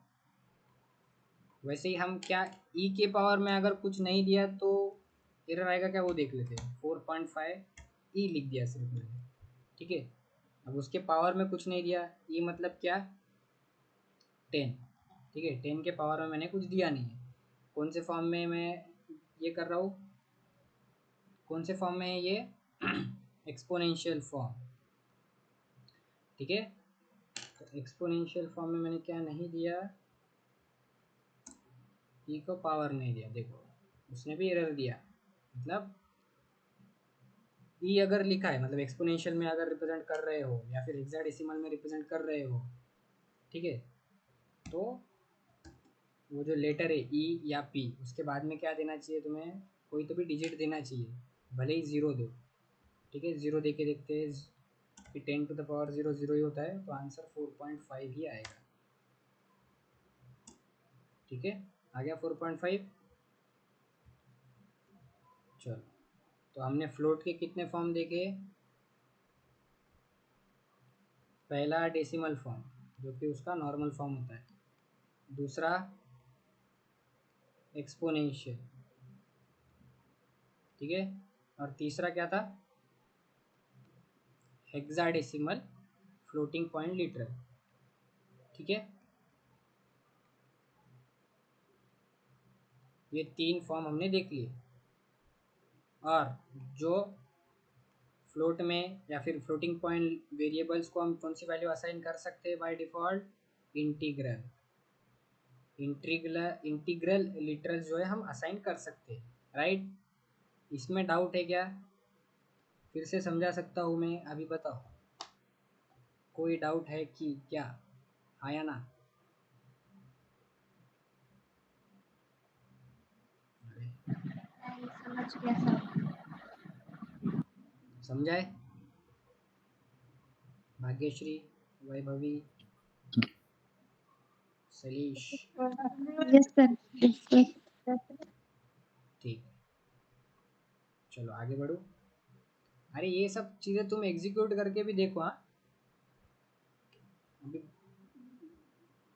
वैसे ही हम क्या ई के पावर में अगर कुछ नहीं दिया तो एरर आएगा क्या, वो देख लेते हैं। 4.5 ई लिख दिया सिर्फ मैंने, ठीक है। अब उसके पावर में कुछ नहीं दिया, ई मतलब क्या 10, ठीक है, 10 के पावर में मैंने कुछ दिया नहीं है। कौन से फॉर्म में मैं ये कर रहा हूँ, कौन से फॉर्म में है ये एक्सपोनेंशियल फॉर्म, ठीक है। तो एक्सपोनेंशियल फॉर्म में मैंने क्या नहीं दिया, ई को पावर नहीं दिया, देखो उसने भी एरर दिया, मतलब ई अगर लिखा है मतलब एक्सपोनेंशियल में अगर रिप्रेजेंट कर रहे हो या फिर हेक्साडेसिमल में रिप्रेजेंट कर रहे हो, ठीक है, तो वो जो लेटर है ई या पी उसके बाद में क्या देना चाहिए तुम्हें, कोई तो भी डिजिट देना चाहिए, भले ही ज़ीरो दो, ठीक है। ज़ीरो दे के देखते हैं कि 10⁻0 ज़ीरो ही होता है, तो आंसर 4.5 ही आएगा, ठीक है। आ गया 4.5। चलो, तो हमने फ्लोट के कितने फॉर्म देखे, पहला डेसिमल फॉर्म जो कि उसका नॉर्मल फॉर्म होता है, दूसरा एक्सपोनेंशियल, ठीक है, और तीसरा क्या था, हेक्साडेसिमल फ्लोटिंग पॉइंट लिटरल, ठीक है। ये 3 फॉर्म हमने देख लिए। और जो फ्लोट में या फिर फ्लोटिंग पॉइंट वेरिएबल्स को हम कौन सी वैल्यू असाइन कर सकते हैं by default, integral, integral literal जो है हम असाइन कर सकते हैं, राइट। इसमें डाउट है क्या, फिर से समझा सकता हूँ मैं, अभी बताओ, कोई डाउट है कि क्या, हाँ या ना? अरे, समझ गया सर। समझाए Bhagyashree, Vaibhavi, Salish, yes sir, yes sir. ठीक, चलो आगे बढ़ो। अरे ये सब चीज़ें तुम एग्जीक्यूट करके भी देखो, हाँ, अभी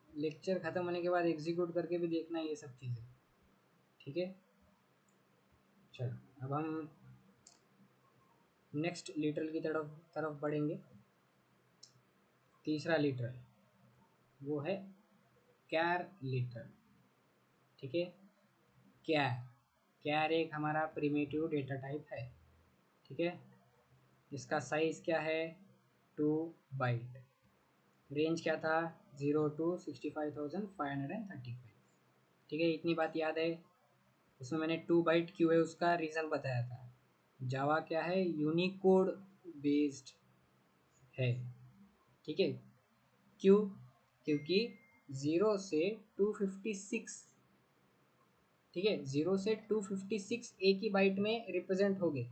लेक्चर ख़त्म होने के बाद एग्जीक्यूट करके भी देखना ये सब चीज़ें, ठीक है। चलो अब हम नेक्स्ट लिटरल की तरफ तरफ बढ़ेंगे। तीसरा लिटरल वो है कैर लिटरल, ठीक है। कैर, कैर एक हमारा प्रिमिटिव डेटा टाइप है, ठीक है। इसका साइज़ क्या है, 2 बाइट, रेंज क्या था 0 to 65,535, ठीक है। इतनी बात याद है। उसमें मैंने 2 बाइट क्यों है उसका रीज़न बताया था। जावा क्या है, यूनिकोड बेस्ड है, ठीक है। क्यों, क्योंकि 0 से 256, ठीक है, 0 से 256 एक ही बाइट में रिप्रेजेंट हो गए,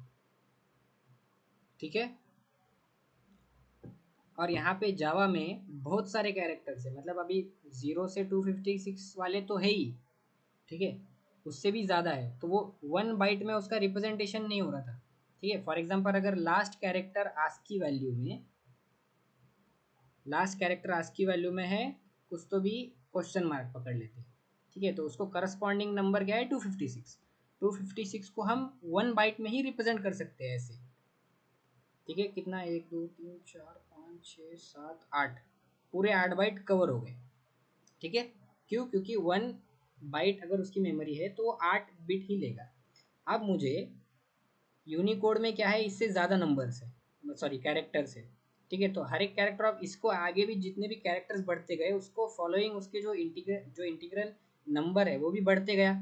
ठीक है। और यहाँ पे जावा में बहुत सारे कैरेक्टर्स है, मतलब अभी 0 से 256 वाले तो है ही, ठीक है, उससे भी ज़्यादा है, तो वो 1 बाइट में उसका रिप्रेजेंटेशन नहीं हो रहा था, ठीक है। फॉर एग्जांपल अगर लास्ट कैरेक्टर आस्की वैल्यू में, लास्ट कैरेक्टर आस्की वैल्यू में है कुछ तो भी क्वेश्चन मार्क पकड़ लेते हैं, ठीक है, तो उसको करस्पॉन्डिंग नंबर क्या है 256, 256 को हम 1 बाइट में ही रिप्रेजेंट कर सकते हैं ऐसे, ठीक है। कितना, 1 2 3 4 5 6 7 8, पूरे 8 बाइट कवर हो गए, ठीक है। क्यों, क्योंकि 1 बाइट अगर उसकी मेमोरी है तो वो 8 बिट ही लेगा। अब मुझे यूनिकोड में क्या है, इससे ज़्यादा नंबर्स है, सॉरी कैरेक्टर्स है, ठीक है। तो हर एक कैरेक्टर, अब इसको आगे भी जितने भी कैरेक्टर्स बढ़ते गए उसको फॉलोइंग उसके जो इंटीग्रल नंबर है वो भी बढ़ते गया,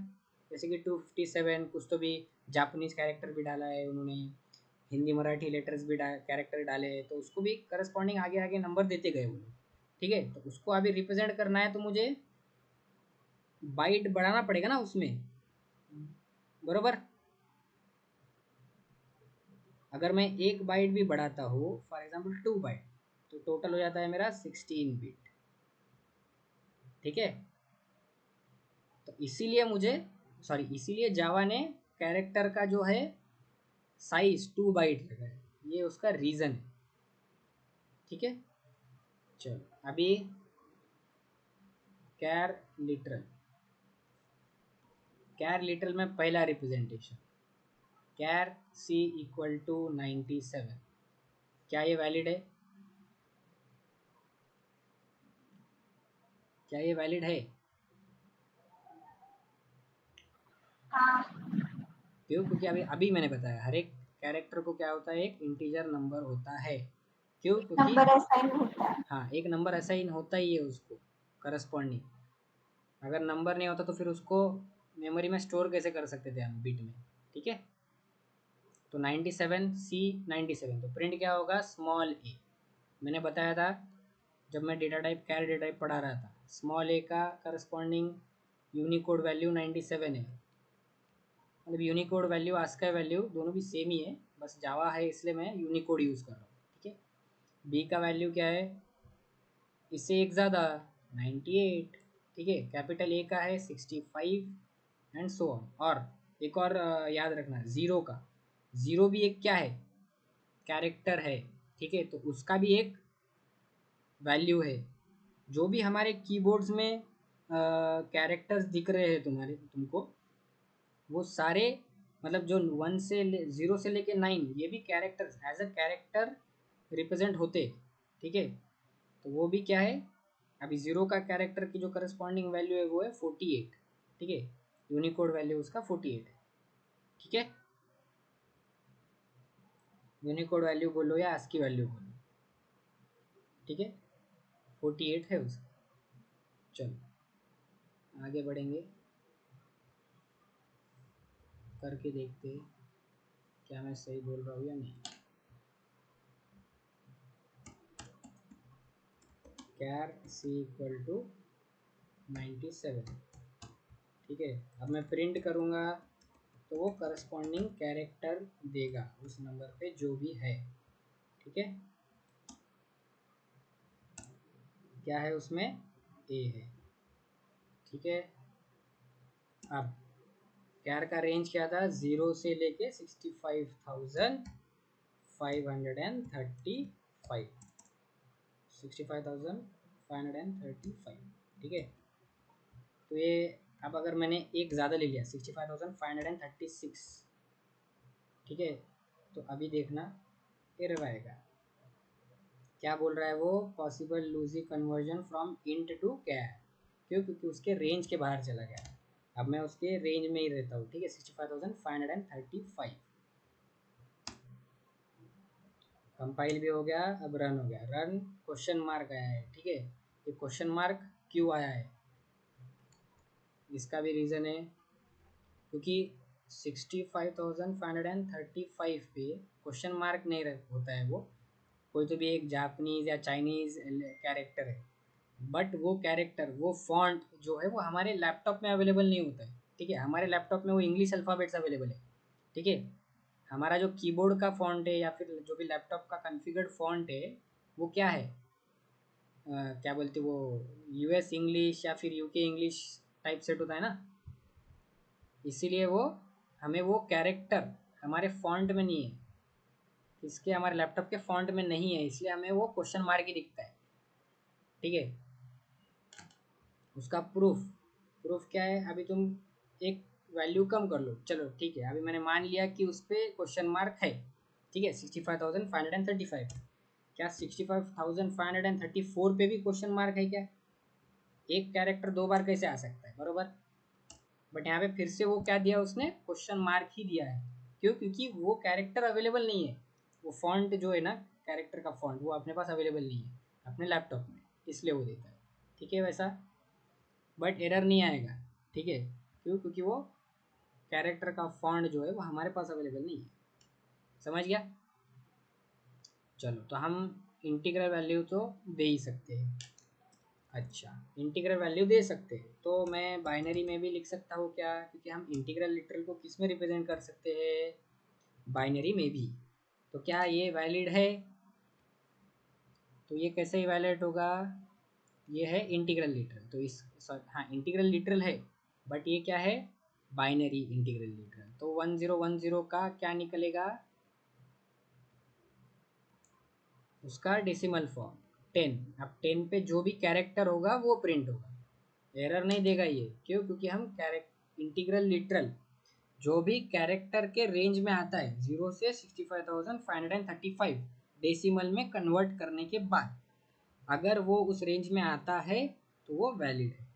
जैसे कि 257 कुछ तो भी जापानीज कैरेक्टर भी डाला है उन्होंने, हिंदी मराठी लेटर्स भी कैरेक्टर डाले हैं, तो उसको भी करस्पॉन्डिंग आगे आगे नंबर देते गए वो लोग, ठीक है। तो उसको अभी रिप्रेजेंट करना है तो मुझे बाइट बढ़ाना पड़ेगा ना उसमें, बरोबर। अगर मैं 1 बाइट भी बढ़ाता हूँ, फॉर एग्जांपल 2 बाइट, तो टोटल हो जाता है मेरा 16 बिट, ठीक है। तो इसीलिए मुझे, सॉरी, इसीलिए जावा ने कैरेक्टर का जो है साइज 2 बाइट रखा है, ये उसका रीज़न है, ठीक है। चलो अभी कैर लिटरल, कैर लिटरल में पहला representation, char c equal to 97, क्या ये वैलिड है, क्या ये वैलिड है? क्यों, क्योंकि अभी अभी मैंने बताया हर एक कैरेक्टर को क्या होता है, एक इंटीजर नंबर होता है। क्यों, क्योंकि नंबर असाइन होता है। हाँ, एक नंबर असाइन होता ही है उसको करस्पॉन्डिंग। अगर नंबर नहीं होता तो फिर उसको मेमोरी में स्टोर कैसे कर सकते थे हम बिट में, ठीक है। तो 97 सी 97, तो प्रिंट क्या होगा, स्मॉल ए। मैंने बताया था जब मैं data type char data type पढ़ा रहा था, स्मॉल ए का करस्पॉन्डिंग यूनिकोड वैल्यू 97 है। मतलब यूनिकोड वैल्यू आस्की वैल्यू दोनों भी सेम ही है, बस जावा है इसलिए मैं यूनिकोड यूज़ कर रहा हूँ। ठीक है। बी का वैल्यू क्या है, इससे एक ज़्यादा 98। ठीक है। कैपिटल ए का है 65 एंड सो ऑन। और एक और याद रखना, ज़ीरो का, ज़ीरो भी एक क्या है, कैरेक्टर है। ठीक है। तो उसका भी एक वैल्यू है। जो भी हमारे कीबोर्ड्स में कैरेक्टर्स दिख रहे हैं तुमको, वो सारे मतलब जो 0 से लेके 9, ये भी characters as a character represent होते। ठीक है। तो वो भी क्या है, अभी ज़ीरो का कैरेक्टर की जो करस्पॉन्डिंग वैल्यू है वो है 48। ठीक है। यूनिकोड वैल्यू उसका 48 है। ठीक है। यूनिकोड वैल्यू बोलो या आस्की वैल्यू बोलो। ठीक है। 48 है उसका। चलो आगे बढ़ेंगे, करके देखते हैं क्या मैं सही बोल रहा हूँ या नहीं। कैर सी इक्वल टू 97। ठीक है। अब मैं प्रिंट करूँगा तो वो करस्पॉन्डिंग कैरेक्टर देगा उस नंबर पे जो भी है। ठीक है। क्या है उसमें, ए है। ठीक है। अब कैर का रेंज क्या था, 0 से लेके 65,535, 65,535। ठीक है। तो ये अब अगर मैंने एक ज़्यादा ले लिया 65,536, ठीक है, तो अभी देखना एरर आएगा। क्या बोल रहा है वो, possible lossy conversion from int to char. क्यों, क्योंकि उसके रेंज के बाहर चला गया। अब मैं उसके रेंज में ही रहता हूँ। ठीक है। 65,535 कंपाइल भी हो गया, अब रन हो गया। रन क्वेश्चन मार्क आया है। ठीक है। ये क्वेश्चन मार्क क्यों आया है, इसका भी रीज़न है, क्योंकि 65,535 पे क्वेश्चन मार्क नहीं होता है। वो कोई तो भी एक जापानीज़ या चाइनीज़ कैरेक्टर है, बट वो कैरेक्टर, वो फॉन्ट जो है वो हमारे लैपटॉप में अवेलेबल नहीं होता है। ठीक है। हमारे लैपटॉप में वो इंग्लिश अल्फ़ाबेट्स अवेलेबल है। ठीक है। हमारा जो कीबोर्ड का फॉन्ट है या फिर जो भी लैपटॉप का कॉन्फ़िगर्ड फॉन्ट है वो क्या है, क्या बोलते वो, यूएस इंग्लिश या फिर यूके इंग्लिश टाइप सेट होता है ना। इसीलिए वो हमें वो कैरेक्टर हमारे फॉन्ट में नहीं है, इसके हमारे लैपटॉप के फॉन्ट में नहीं है, इसलिए हमें वो क्वेश्चन मार्क ही दिखता है। ठीक है। उसका प्रूफ, प्रूफ क्या है, अभी तुम एक वैल्यू कम कर लो। चलो ठीक है, अभी मैंने मान लिया कि उस पर क्वेश्चन मार्क है। ठीक है। 65,535, क्या 65,534 पे भी क्वेश्चन मार्क है क्या, एक कैरेक्टर दो बार कैसे आ सकता है, बरोबर। बट यहाँ पे फिर से वो क्या दिया, उसने क्वेश्चन मार्क ही दिया है। क्यों, क्योंकि वो कैरेक्टर अवेलेबल नहीं है, वो फॉन्ट जो है ना, कैरेक्टर का फॉन्ट वो अपने पास अवेलेबल नहीं है अपने लैपटॉप में, इसलिए वो देता है। ठीक है वैसा, बट एरर नहीं आएगा। ठीक है। क्यों, क्योंकि वो कैरेक्टर का फॉन्ट जो है वो हमारे पास अवेलेबल नहीं है। समझ गया। चलो, तो हम इंटीग्रल वैल्यू तो दे ही सकते हैं। अच्छा, इंटीग्रल वैल्यू दे सकते हैं, तो मैं बाइनरी में भी लिख सकता हूँ क्या, क्योंकि हम इंटीग्रल लिटरल को किस में रिप्रेजेंट कर सकते हैं, बाइनरी में भी। तो क्या ये वैलिड है, तो ये कैसे वैलिड होगा, ये है इंटीग्रल लिटरल, तो इस हाँ इंटीग्रल लिटरल है, बट ये क्या है, बाइनरी इंटीग्रल लिटरल। तो 1010 का क्या निकलेगा, उसका डेसिमल फॉर्म 10। अब 10 पे जो भी कैरेक्टर होगा वो प्रिंट होगा, एरर नहीं देगा ये। क्यों, क्योंकि हम इंटीग्रल लिटरल जो भी कैरेक्टर के रेंज में आता है 0 से 65,535 डेसिमल में कन्वर्ट करने के बाद अगर वो उस रेंज में आता है तो वो वैलिड है।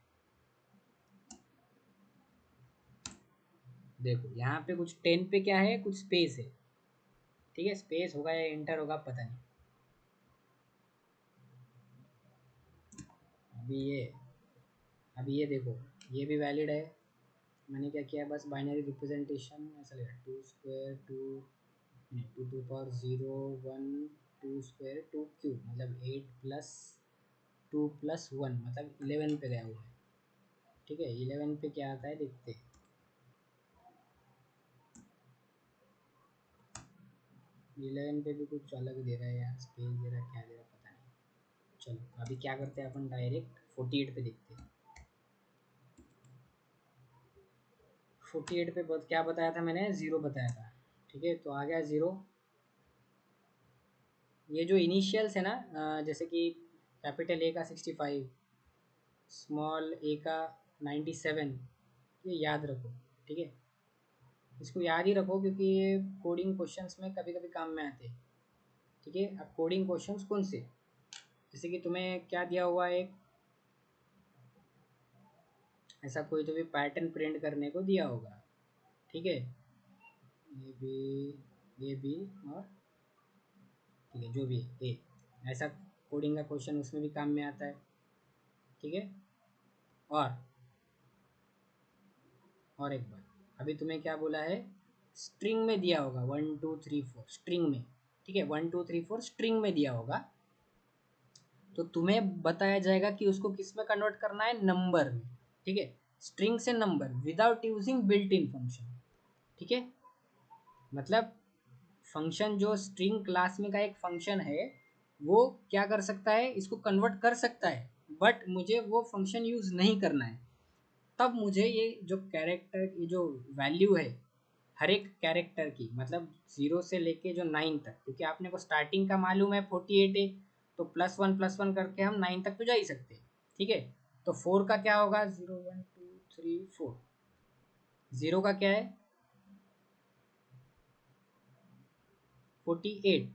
देखो यहाँ पे कुछ 10 पे क्या है, कुछ स्पेस है। ठीक है। स्पेस होगा या इंटर होगा पता नहीं। अभी ये देखो, ये भी वैलिड है। मैंने क्या किया, बस बाइनरी रिप्रेजेंटेशन ऐसा लिखा 2 square 2 two to power 0 1 2 square 2 cube मतलब 8 प्लस 2 प्लस 1 मतलब 11 पे गया हुआ है। ठीक है, 11 पे क्या आता है देखते हैं। 11 पे भी कुछ अलग दे रहा है यार, स्पेस दे रहा है, क्या दे रहा है पता नहीं। चलो अभी क्या करते हैं अपन, डायरेक्ट 48 पे देखते हैं। 48 पे क्या बताया था मैंने, 0 बताया था। ठीक है, तो आ गया 0। ये जो इनिशियल्स है ना, जैसे कि कैपिटल ए का 65, स्मॉल ए का 97, ये याद रखो। ठीक है, इसको याद ही रखो क्योंकि ये कोडिंग क्वेश्चंस में कभी कभी काम में आते हैं। ठीक है, अब कोडिंग क्वेश्चंस कौन से, जैसे कि तुम्हें क्या दिया हुआ है, एक ऐसा कोई तो भी पैटर्न प्रिंट करने को दिया होगा। ठीक है, ये भी और ठीक है जो भी है ए, ऐसा कोडिंग का क्वेश्चन उसमें भी काम में आता है। ठीक है, और एक बार, अभी तुम्हें क्या बोला है, स्ट्रिंग में दिया होगा 1 2 3 4 स्ट्रिंग में। ठीक है, 1 2 3 4 स्ट्रिंग में दिया होगा, तो तुम्हें बताया जाएगा कि उसको किस में कन्वर्ट करना है, नंबर में। ठीक है, स्ट्रिंग से number without using built in function. ठीक है, मतलब फंक्शन जो स्ट्रिंग क्लास में का एक फंक्शन है, वो क्या कर सकता है, इसको कन्वर्ट कर सकता है, बट मुझे वो फंक्शन यूज नहीं करना है। तब मुझे ये जो कैरेक्टर की जो वैल्यू है हर एक कैरेक्टर की, मतलब 0 से लेके जो 9 तक, क्योंकि आपने को स्टार्टिंग का मालूम है 48 है, तो +1 करके हम 9 तक तो जा ही सकते हैं। ठीक है, तो 4 का क्या होगा, 0 1 2 3 4, 0 का क्या है 48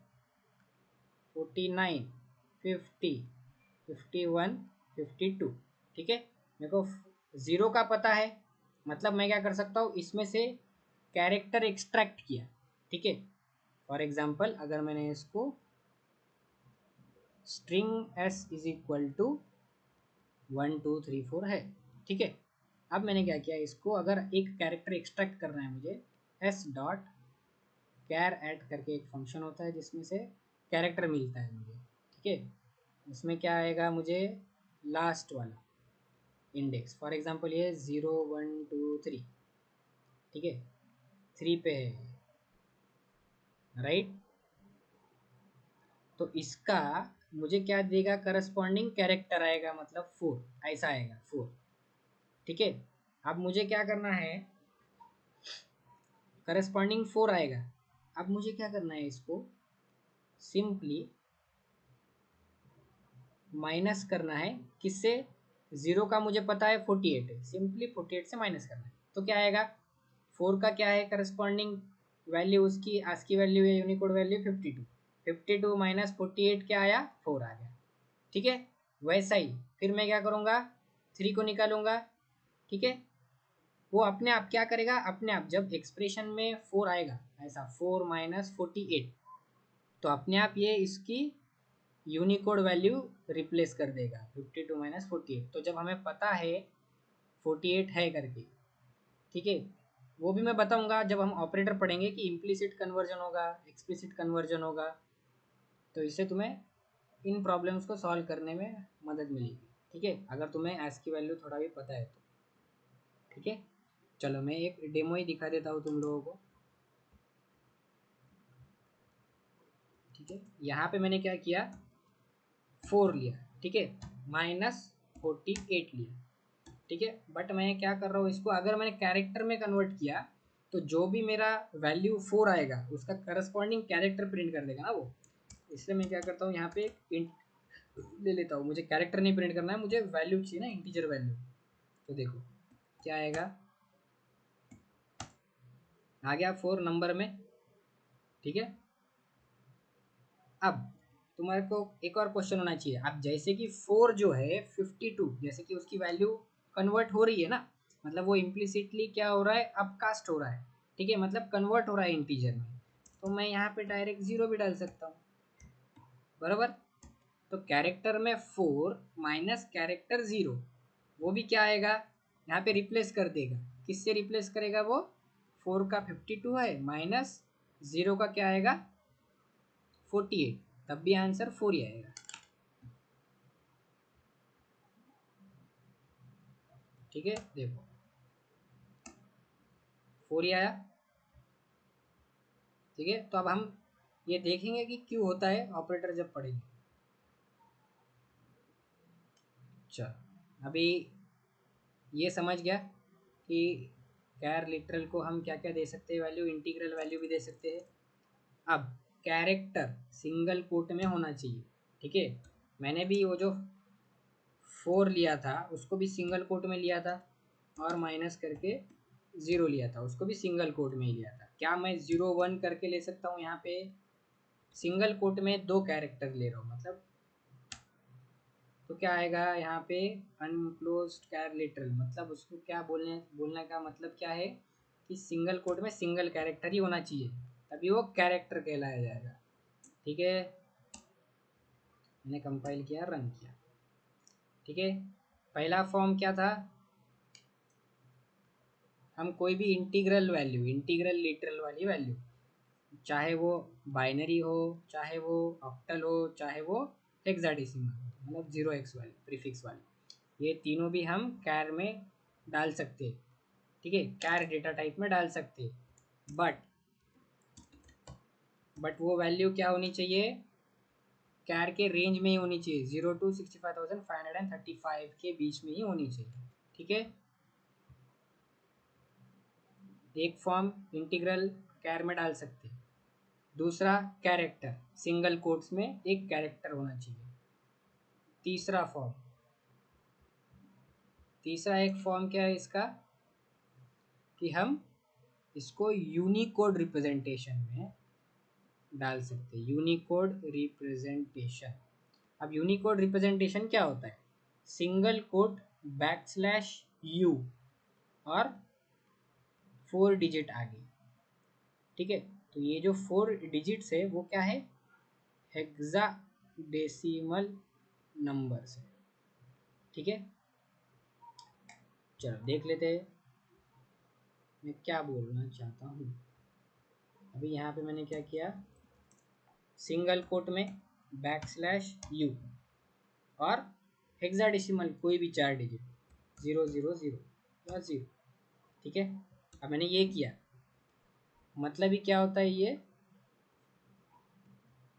49 50 51 52। ठीक है, मेरे को 0 का पता है, मतलब मैं क्या कर सकता हूँ, इसमें से कैरेक्टर एक्सट्रैक्ट किया। ठीक है, फॉर एग्जाम्पल अगर मैंने इसको string s is equal to 1 2 3 4 है। ठीक है, अब मैंने क्या किया, इसको अगर एक कैरेक्टर एक्सट्रैक्ट करना है मुझे, एस डॉट कैर एड करके एक फंक्शन होता है जिसमें से कैरेक्टर मिलता है मुझे। ठीक है, उसमें क्या आएगा, मुझे लास्ट वाला इंडेक्स, फॉर एग्जांपल ये 0 1 2 3। ठीक है, 3 पे है, राइट, तो इसका मुझे क्या देगा, करस्पॉन्डिंग कैरेक्टर आएगा, मतलब 4, ऐसा आएगा 4। ठीक है, अब मुझे क्या करना है, करस्पॉन्डिंग 4 आएगा। अब मुझे क्या करना है, इसको सिंपली माइनस करना है, किससे, 0 का मुझे पता है 48 है, सिंपली 48 से माइनस करना है, तो क्या आएगा, 4 का क्या है करस्पॉन्डिंग वैल्यू, उसकी आस्की वैल्यू है, यूनिकोड वैल्यू 52, 52 माइनस 48 क्या आया, 4 आ गया। ठीक है, वैसा ही फिर मैं क्या करूँगा, 3 को निकालूंगा। ठीक है, वो अपने आप क्या करेगा, अपने आप जब एक्सप्रेशन में 4 आएगा, ऐसा 4 माइनस 48, तो अपने आप ये इसकी यूनिकोड वैल्यू रिप्लेस कर देगा 52 माइनस 48। तो जब हमें पता है 48 है करके, ठीक है, वो भी मैं बताऊंगा जब हम ऑपरेटर पढ़ेंगे कि इम्प्लिसिट कन्वर्जन होगा, एक्सप्लिसिट कन्वर्जन होगा, तो इससे तुम्हें इन प्रॉब्लम्स को सॉल्व करने में मदद मिलेगी। ठीक है, अगर तुम्हें एस की वैल्यू थोड़ा भी पता है तो। ठीक है, चलो मैं एक डेमो ही दिखा देता हूँ तुम लोगों को। ठीक है, यहाँ पे मैंने क्या किया, 4 लिया। ठीक है, -48 लिया। ठीक है, बट मैं क्या कर रहा हूँ, इसको अगर मैंने कैरेक्टर में कन्वर्ट किया तो जो भी मेरा वैल्यू 4 आएगा उसका करस्पॉन्डिंग कैरेक्टर प्रिंट कर देगा ना वो। इसलिए मैं क्या करता हूँ, यहाँ पे इंट ले लेता हूँ, मुझे कैरेक्टर नहीं प्रिंट करना है, मुझे वैल्यू चाहिए ना, इंटीजर वैल्यू। तो देखो क्या आएगा, आ गया 4 नंबर में। ठीक है, अब तुम्हारे को एक और क्वेश्चन होना चाहिए। अब जैसे कि 4 जो है 52, जैसे कि उसकी वैल्यू कन्वर्ट हो रही है ना, मतलब वो इम्प्लिसिटली क्या हो रहा है, अपकास्ट हो रहा है। ठीक है, मतलब कन्वर्ट हो रहा है इंटीजर में, तो मैं यहाँ पे डायरेक्ट 0 भी डाल सकता हूँ, बराबर। तो कैरेक्टर में 4 माइनस कैरेक्टर 0, वो भी क्या आएगा, यहाँ पे रिप्लेस कर देगा, किससे रिप्लेस करेगा वो, 4 का 52 है माइनस 0 का क्या आएगा 48, तब भी आंसर 4 ही आएगा। ठीक है, देखो 4 ही आया। ठीक है, तो अब हम ये देखेंगे कि क्यों होता है ऑपरेटर जब पढ़ेंगे। चलो अभी ये समझ गया कि कैर लिटरल को हम क्या क्या दे सकते हैं वैल्यू, इंटीग्रल वैल्यू भी दे सकते हैं। अब कैरेक्टर सिंगल कोट में होना चाहिए। ठीक है, मैंने भी वो जो 4 लिया था उसको भी सिंगल कोट में लिया था, और माइनस करके 0 लिया था उसको भी सिंगल कोट में ही लिया था। क्या मैं 0 1 करके ले सकता हूँ? यहाँ पे सिंगल कोट में 2 कैरेक्टर ले रहा हूँ, मतलब तो क्या आएगा यहाँ पे अनक्लोज्ड कैर लिटरल, मतलब उसको क्या बोलने का मतलब क्या है कि सिंगल कोट में सिंगल कैरेक्टर ही होना चाहिए, तभी वो कैरेक्टर कहलाया जाएगा। ठीक है, मैंने कंपाइल किया, रन किया। ठीक है, पहला फॉर्म क्या था, हम कोई भी इंटीग्रल वैल्यू, इंटीग्रल लिटरल वाली वैल्यू, चाहे वो बाइनरी हो, चाहे वो ऑक्टल हो, चाहे वो हेक्साडेसिमल मतलब 0x वाली प्रीफिक्स वाली, ये तीनों भी हम कैर में डाल सकते हैं। ठीक है, कैर डेटा टाइप में डाल सकते हैं, बट वो वैल्यू क्या होनी चाहिए, कैर के रेंज में ही होनी चाहिए, 0 to 65,535 के बीच में ही होनी चाहिए। ठीक है, एक फॉर्म इंटीग्रल कैर में डाल सकते हैं, दूसरा कैरेक्टर सिंगल कोट्स में एक कैरेक्टर होना चाहिए, तीसरा एक फॉर्म क्या है इसका कि हम इसको यूनिकोड रिप्रेजेंटेशन में डाल सकते हैं, यूनिकोड रिप्रेजेंटेशन। अब यूनिकोड रिप्रेजेंटेशन क्या होता है, सिंगल कोट \u और 4 डिजिट आगे। ठीक है, तो ये जो 4 डिजिट्स है वो क्या है, हेक्साडेसिमल नंबर्स है। ठीक है, चलो देख लेते हैं मैं क्या बोलना चाहता हूँ। अभी यहाँ पे मैंने क्या किया, सिंगल कोट में \u और हेक्साडेसिमल कोई भी 4 डिजिट 000 या 0। ठीक है, अब मैंने ये किया, मतलब ही क्या होता है ये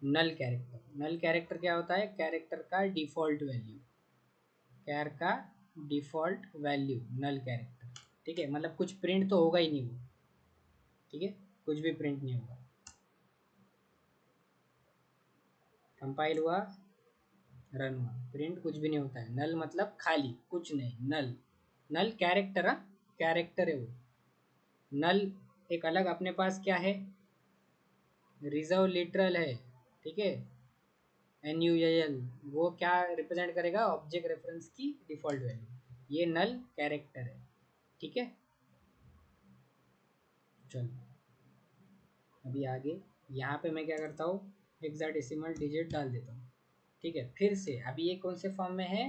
नल कैरेक्टर। नल कैरेक्टर क्या होता है, कैरेक्टर का डिफ़ॉल्ट वैल्यू, कैर का डिफ़ॉल्ट वैल्यू नल कैरेक्टर। ठीक है, मतलब कुछ प्रिंट तो होगा ही नहीं वो। ठीक है, कुछ भी प्रिंट नहीं होगा। कंपाइल हुआ, रन हुआ, प्रिंट कुछ भी नहीं होता है। नल मतलब खाली, कुछ नहीं, नल। नल कैरेक्टर, कैरेक्टर है वो। नल एक अलग अपने पास क्या है, रिजर्व लिटरल है। ठीक है, NUAL, वो क्या रिप्रेजेंट करेगा, ऑब्जेक्ट रेफरेंस की डिफ़ॉल्ट वैल्यू। ये नल कैरेक्टर है। ठीक है, चलो अभी आगे यहाँ पे मैं क्या करता हूँ, हेक्साडेसिमल डिजिट डाल देता हूँ। ठीक है, फिर से अभी ये कौन से फॉर्म में है,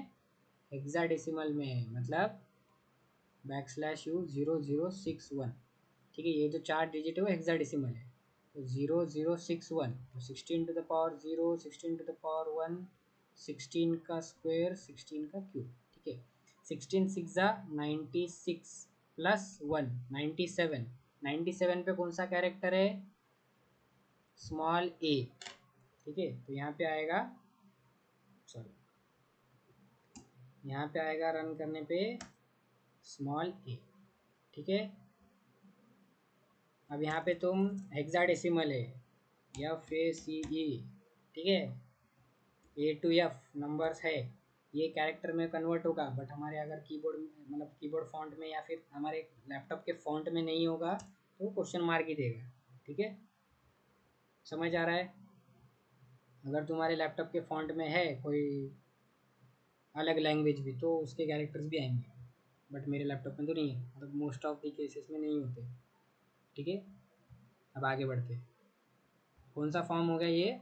हेक्साडेसिमल में है, मतलब \u 0061। ठीक है, ये जो 4 डिजिट है वो हेक्साडेसिमल है, तो 0061, तो 16 to the power 0, 16 to the power 1, 16 का स्क्वायर, 16 का क्यूब। ठीक है, 16 6 96 प्लस 1 97। 97 पे कौन सा कैरेक्टर है, स्मॉल a। ठीक है, तो यहाँ पे आएगा, सॉरी यहाँ पे आएगा रन करने पे स्मॉल a। ठीक है, अब यहाँ पे तुम हेक्साडेसिमल है, FACE। ठीक है, A to F नंबर्स है, ये कैरेक्टर में कन्वर्ट होगा, बट हमारे अगर कीबोर्ड मतलब कीबोर्ड फॉन्ट में या फिर हमारे लैपटॉप के फॉन्ट में नहीं होगा तो क्वेश्चन मार्क ही देगा। ठीक है, समझ आ रहा है? अगर तुम्हारे लैपटॉप के फॉन्ट में है कोई अलग लैंग्वेज भी तो उसके कैरेक्टर्स भी आएंगे, बट मेरे लैपटॉप में तो नहीं है, मतलब मोस्ट ऑफ द केसेस में नहीं होते। ठीक है, अब आगे बढ़ते, कौन सा फॉर्म हो गया ये,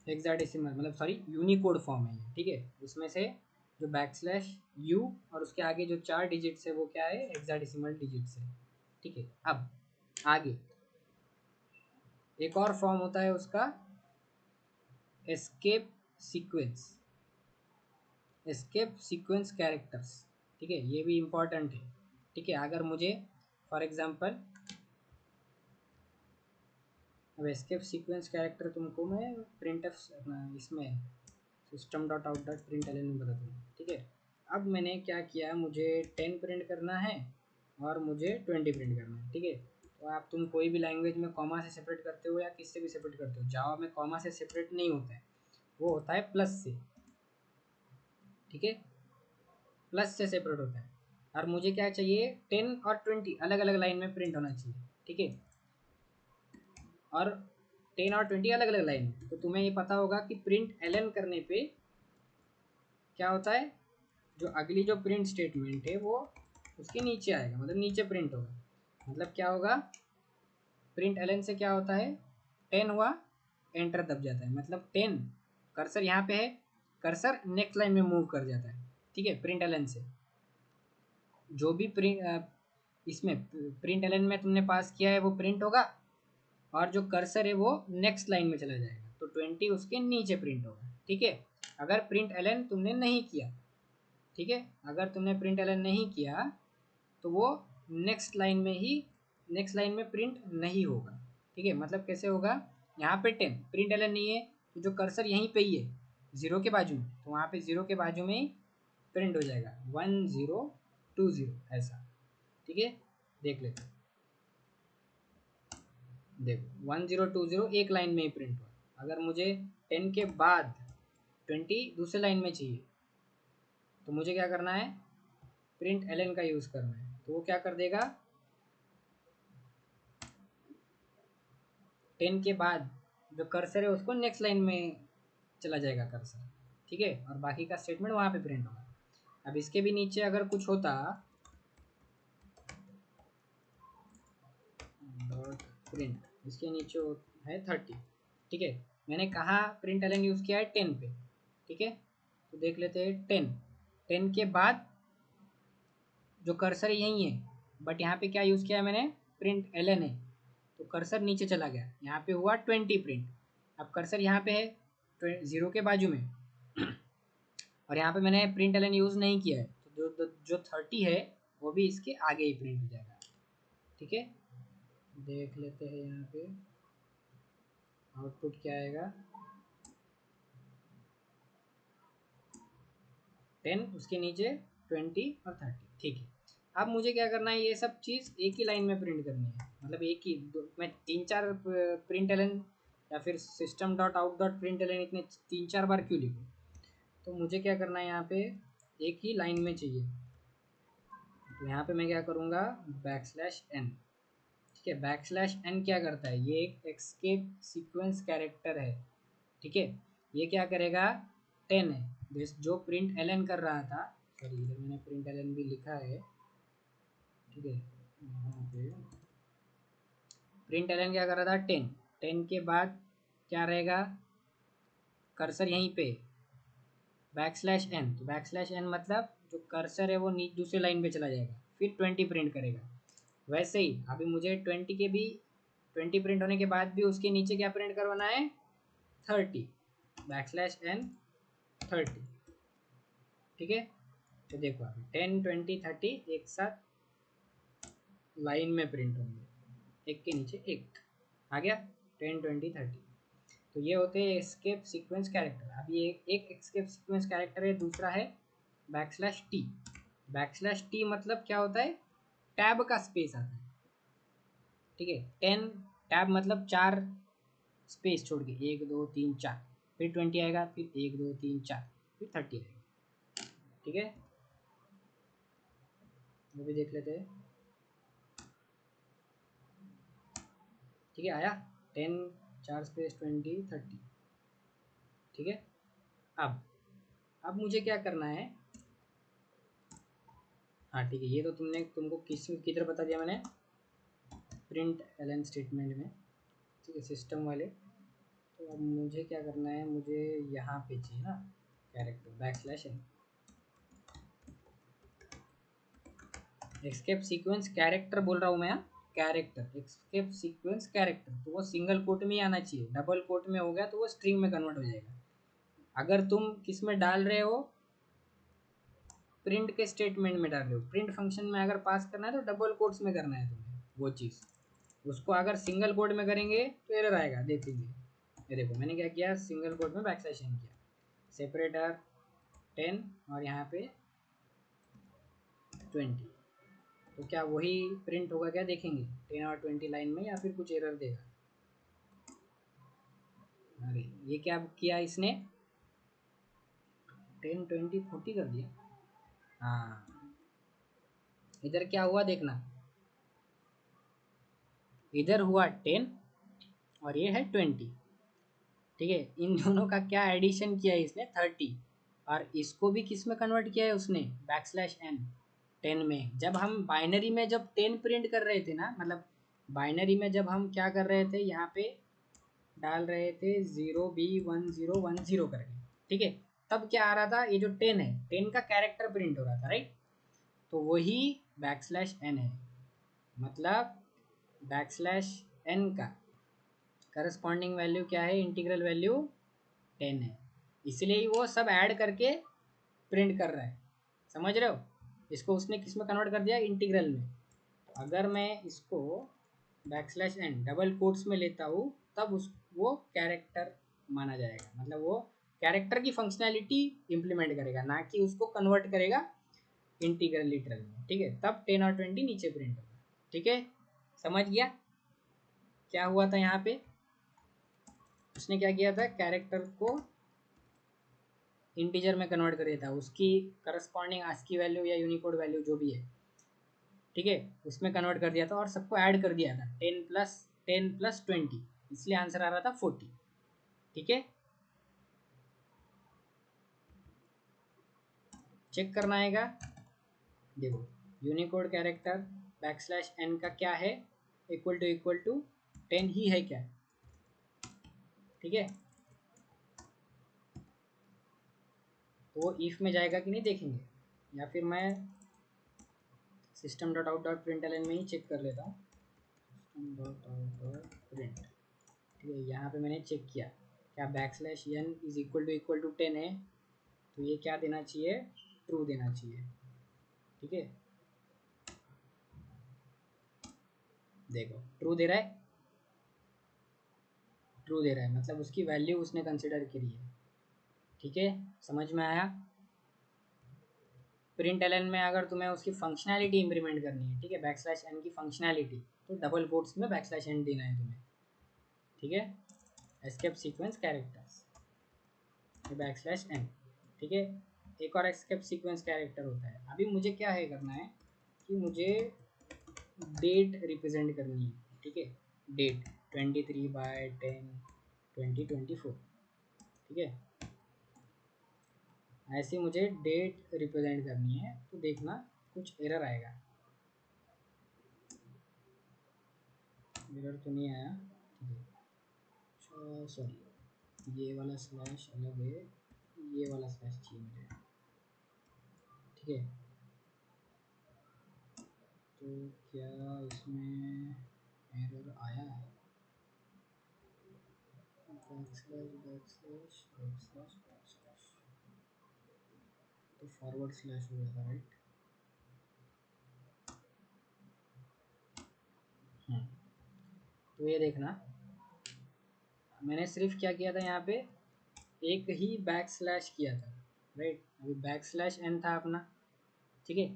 हेक्साडेसिमल मतलब सॉरी यूनिकोड फॉर्म है ये। ठीक है, उसमें से जो \u और उसके आगे जो 4 डिजिट्स है वो क्या है, हेक्साडेसिमल डिजिट्स है। ठीक है, अब आगे एक और फॉर्म होता है उसका escape sequence, escape sequence characters. ठीक है, ये भी इम्पोर्टेंट है। ठीक है, अगर मुझे फॉर एग्जांपल अब एस्केप सीक्वेंस कैरेक्टर तुमको मैं प्रिंट इसमें system dot out dot print L में बता दूँगा। ठीक है, अब मैंने क्या किया, मुझे 10 प्रिंट करना है और मुझे 20 प्रिंट करना है। ठीक है, तो आप तुम कोई भी लैंग्वेज में कॉमा से सेपरेट करते हो या किससे भी सेपरेट करते हो, जावा में कॉमा से सेपरेट नहीं होता है, वो होता है प्लस से। ठीक है, प्लस से सेपरेट होता है। और मुझे क्या चाहिए, 10 और 20 अलग अलग लाइन में प्रिंट होना चाहिए। ठीक है, और 10 और 20 अलग अलग लाइन में। तो तुम्हें ये पता होगा कि प्रिंट एलन करने पे क्या होता है, जो अगली जो प्रिंट स्टेटमेंट है वो उसके नीचे आएगा, मतलब नीचे प्रिंट होगा। मतलब क्या होगा, प्रिंट एलन से क्या होता है, 10 हुआ, एंटर दब जाता है, मतलब 10 कर्सर यहाँ पे है, कर्सर नेक्स्ट लाइन में मूव कर जाता है। ठीक है, प्रिंट एलन से जो भी प्रिंट इसमें प्रिंट एलन में तुमने पास किया है वो प्रिंट होगा, और जो कर्सर है वो नेक्स्ट लाइन में चला जाएगा, तो 20 उसके नीचे प्रिंट होगा। ठीक है, अगर प्रिंट एलन तुमने नहीं किया, ठीक है, अगर तुमने प्रिंट एलन नहीं किया तो वो नेक्स्ट लाइन में ही, नेक्स्ट लाइन में प्रिंट नहीं होगा। ठीक है, मतलब कैसे होगा, यहाँ पे 10 प्रिंट एलन नहीं है तो जो कर्सर यहीं पे ही है जीरो के बाजू में, तो वहाँ पे जीरो के बाजू में ही प्रिंट हो जाएगा 1020 ऐसा। ठीक है, देख लेते हैं, देखो 1020 एक लाइन में ही प्रिंट हुआ। अगर मुझे 10 के बाद 20 दूसरे लाइन में चाहिए तो मुझे क्या करना है, प्रिंट एलन का यूज़ करना है। तो वो क्या कर देगा, 10 के बाद जो कर्सर है उसको नेक्स्ट लाइन में चला जाएगा कर्सर। ठीक है, और बाकी का स्टेटमेंट वहाँ पे प्रिंट होगा। अब इसके भी नीचे अगर कुछ होता डॉट प्रिंट, इसके नीचे है 30। ठीक है, मैंने कहा प्रिंट एलन यूज़ किया है 10 पे। ठीक है, तो देख लेते हैं 10 के बाद जो कर्सर यही है, बट यहाँ पे क्या यूज़ किया है मैंने, प्रिंट एलन है, तो कर्सर नीचे चला गया, यहाँ पे हुआ 20 प्रिंट। अब कर्सर यहाँ पे है जीरो के बाजू में और यहाँ पे मैंने प्रिंट एलन यूज़ नहीं किया है, तो जो 30 है वो भी इसके आगे ही प्रिंट हो जाएगा। ठीक है, देख लेते हैं यहाँ पे आउटपुट क्या आएगा, 10 उसके नीचे 20 और 30। ठीक है, अब मुझे क्या करना है, ये सब चीज़ एक ही लाइन में प्रिंट करनी है, मतलब एक ही मैं 3-4 प्रिंट एलन या फिर system dot out dot println इतने 3-4 बार क्यों लिखूँ। तो मुझे क्या करना है, यहाँ पे एक ही लाइन में चाहिए, तो यहाँ पे मैं क्या करूँगा, \n। ठीक है, \n क्या करता है, ये एक एस्केप सीक्वेंस कैरेक्टर है। ठीक है, ये क्या करेगा, 10 है जो प्रिंट एलन कर रहा था, सॉरी इधर मैंने प्रिंट एलन भी लिखा है। ठीक है, यहाँ पे प्रिंट एलन क्या कर रहा था, 10 के बाद क्या रहेगा, कर्सर यहीं पे \n, तो \n मतलब जो कर्सर है वो दूसरी लाइन पे चला जाएगा, फिर 20 प्रिंट करेगा। वैसे ही अभी मुझे 20 के भी 20 प्रिंट होने के बाद भी उसके नीचे क्या प्रिंट करवाना है, 30 \n 30। ठीक है, तो देखो अभी 10 20 30 एक साथ लाइन में प्रिंट होंगे, एक के नीचे एक आ गया, 10 20 30। तो ये होते हैं एस्केप सीक्वेंस कैरेक्टर। अब ये एक एस्केप सीक्वेंस कैरेक्टर है, दूसरा है \t। \t मतलब क्या होता है, टैब का स्पेस आता है। ठीक है, 10 टैब मतलब 4 स्पेस छोड़ के 1 2 3 4, फिर 20 आएगा, फिर 1 2 3 4, फिर 30 आएगा। ठीक है, वो भी देख लेते हैं। ठीक है, आया 10 4 स्पेस 20 30। ठीक है, अब मुझे क्या करना है, हाँ ठीक है, ये तो तुमको किधर बता दिया मैंने, प्रिंट एलन स्टेटमेंट में। ठीक है, सिस्टम वाले। तो अब मुझे क्या करना है, मुझे यहाँ पे चाहिए ना character \n escape sequence character बोल रहा हूँ मैं। कैरेक्टर, एस्केप सीक्वेंस कैरेक्टर, तो वो सिंगल कोट में ही आना चाहिए। डबल कोट में हो गया तो वो स्ट्रिंग में कन्वर्ट हो जाएगा। अगर तुम किस में डाल रहे हो, प्रिंट के स्टेटमेंट में डाल रहे हो, प्रिंट फंक्शन में अगर पास करना है तो डबल कोट्स में करना है तुम्हें वो चीज़। उसको अगर सिंगल कोट में करेंगे तो एरर आएगा, देखेंगे। ये देखो मैंने क्या किया, सिंगल कोट में बैकस्लैश एन किया, सेपरेटर 10 और यहाँ पे 20, तो क्या वही प्रिंट होगा क्या, देखेंगे 10 और 20 लाइन में, या फिर कुछ एरर देगा। अरे ये क्या किया इसने, 10 20 40 कर दिया। हाँ इधर क्या हुआ देखना, इधर हुआ 10 और ये है 20, ठीक है। इन दोनों का क्या एडिशन किया है इसने, 30, और इसको भी किस में कन्वर्ट किया है उसने, बैकस्लैश एन 10 में। जब हम बाइनरी में जब 10 प्रिंट कर रहे थे ना, मतलब बाइनरी में जब हम क्या कर रहे थे, यहाँ पे डाल रहे थे 0B1010 करके, ठीक है, तब क्या आ रहा था, ये जो 10 है, 10 का कैरेक्टर प्रिंट हो रहा था, राइट। तो वही बैकस्लैश एन है, मतलब बैकस्लैश एन का करस्पॉन्डिंग वैल्यू क्या है, इंटीग्रल वैल्यू 10 है, इसलिए ही वो सब ऐड करके प्रिंट कर रहा है, समझ रहे हो। इसको उसने किस में कन्वर्ट कर दिया, इंटीग्रल में। अगर मैं इसको बैकस्लैश एन डबल कोट्स में लेता हूँ तब वो कैरेक्टर माना जाएगा, मतलब वो कैरेक्टर की फंक्शनैलिटी इम्प्लीमेंट करेगा, ना कि उसको कन्वर्ट करेगा इंटीग्रल लिटरल में, ठीक है। तब 10 और 20 नीचे प्रिंट होगा, ठीक है। समझ गया क्या हुआ था यहाँ पे, उसने क्या किया था, कैरेक्टर को इंटीजर में कन्वर्ट कर दिया था, उसकी करस्पॉन्डिंग आस्की वैल्यू या यूनिकोड वैल्यू जो भी है, ठीक है, उसमें कन्वर्ट कर दिया था और सबको ऐड कर दिया था 10 + 20, इसलिए आंसर आ रहा था 40, ठीक है। चेक करना आएगा, देखो यूनिकोड कैरेक्टर बैकस्लैश एन का क्या है, इक्वल टू 10 ही है क्या, ठीक है। तो वो इफ में जाएगा कि नहीं देखेंगे, या फिर मैं system.out.println में ही चेक कर लेता हूँ, system.out.print, ठीक है। यहाँ पे मैंने चेक किया, क्या बैकस्लैश एन इक्वल टू 10 है, तो ये क्या देना चाहिए, ट्रू देना चाहिए, ठीक है। देखो ट्रू दे रहा है, ट्रू दे रहा है, मतलब उसकी वैल्यू उसने कंसिडर करी है, ठीक है। समझ में आया। प्रिंट एलन में अगर तुम्हें उसकी फंक्शनैलिटी इंप्लीमेंट करनी है, ठीक है, बैकस्लैश एन की फंक्शनैलिटी, तो डबल कोट्स में बैकस्लैश एन देना है तुम्हें, ठीक है। Escape sequence characters backslash n, ठीक है। एक और एस्केप सीक्वेंस कैरेक्टर होता है। अभी मुझे क्या है करना है कि मुझे डेट रिप्रेजेंट करनी है, ठीक है, डेट 23/10/2024, ठीक है, ऐसे मुझे डेट रिप्रेजेंट करनी है। तो देखना कुछ एरर आएगा, एरर तो नहीं आया, ठीक है। अच्छा सॉरी, ये वाला स्लैश अलग है, ये वाला स्लैश चाहिए मुझे, ठीक है। तो क्या इसमें एरर आया, बैकस्लैश, तो फॉरवर्ड स्लैश हो गया था, राइट। तो ये देखना, मैंने सिर्फ क्या किया था यहाँ पे, एक ही बैक स्लैश किया था, राइट। अभी बैक स्लैश एन था अपना, ठीक है।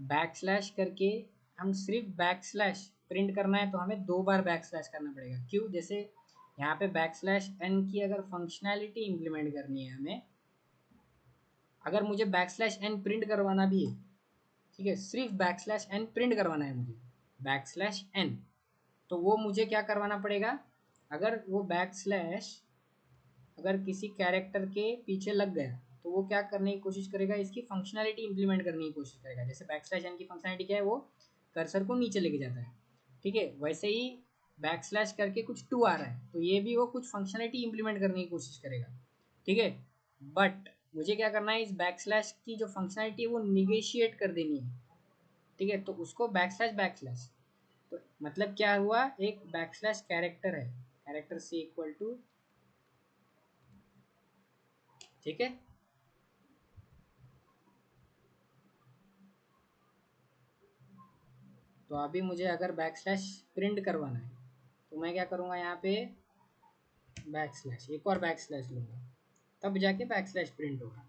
बैक स्लैश करके हम सिर्फ बैक स्लैश प्रिंट करना है तो हमें 2 बार बैक स्लैश करना पड़ेगा, क्यों, जैसे यहाँ पे बैक स्लैश एन की अगर फंक्शनैलिटी इम्प्लीमेंट करनी है हमें, अगर मुझे बैक स्लैश एन प्रिंट करवाना भी है, ठीक है, सिर्फ बैक स्लैश एन प्रिंट करवाना है मुझे, बैक स्लैश एन, तो वो मुझे क्या करवाना पड़ेगा, अगर वो बैक स्लैश अगर किसी कैरेक्टर के पीछे लग गया तो वो क्या करने की कोशिश करेगा, इसकी फंक्शनैलिटी इंप्लीमेंट करने की कोशिश करेगा। जैसे बैकस्लैश एन की फंक्शनैलिटी क्या है, वो कर्सर को नीचे लेके जाता है, ठीक है। वैसे ही बैकस्लैश करके कुछ 2 आ रहा है तो ये भी वो कुछ फंक्शनैलिटी इंप्लीमेंट करने की कोशिश करेगा, ठीक है। बट मुझे क्या करना है, इस बैकस्लैश की जो फंक्शनैलिटी है वो निगेशिएट कर देनी है, ठीक है। तो उसको बैकस्लैश तो मतलब क्या हुआ, एक बैकस्लैश कैरेक्टर है, कैरेक्टर सी इक्वल टू, ठीक है, तो अभी मुझे अगर बैकस्लैश प्रिंट करवाना है तो मैं क्या करूँगा, यहाँ पे बैकस्लैश, एक और बैकस्लैश लूँगा, तब जाके बैकस्लैश प्रिंट होगा,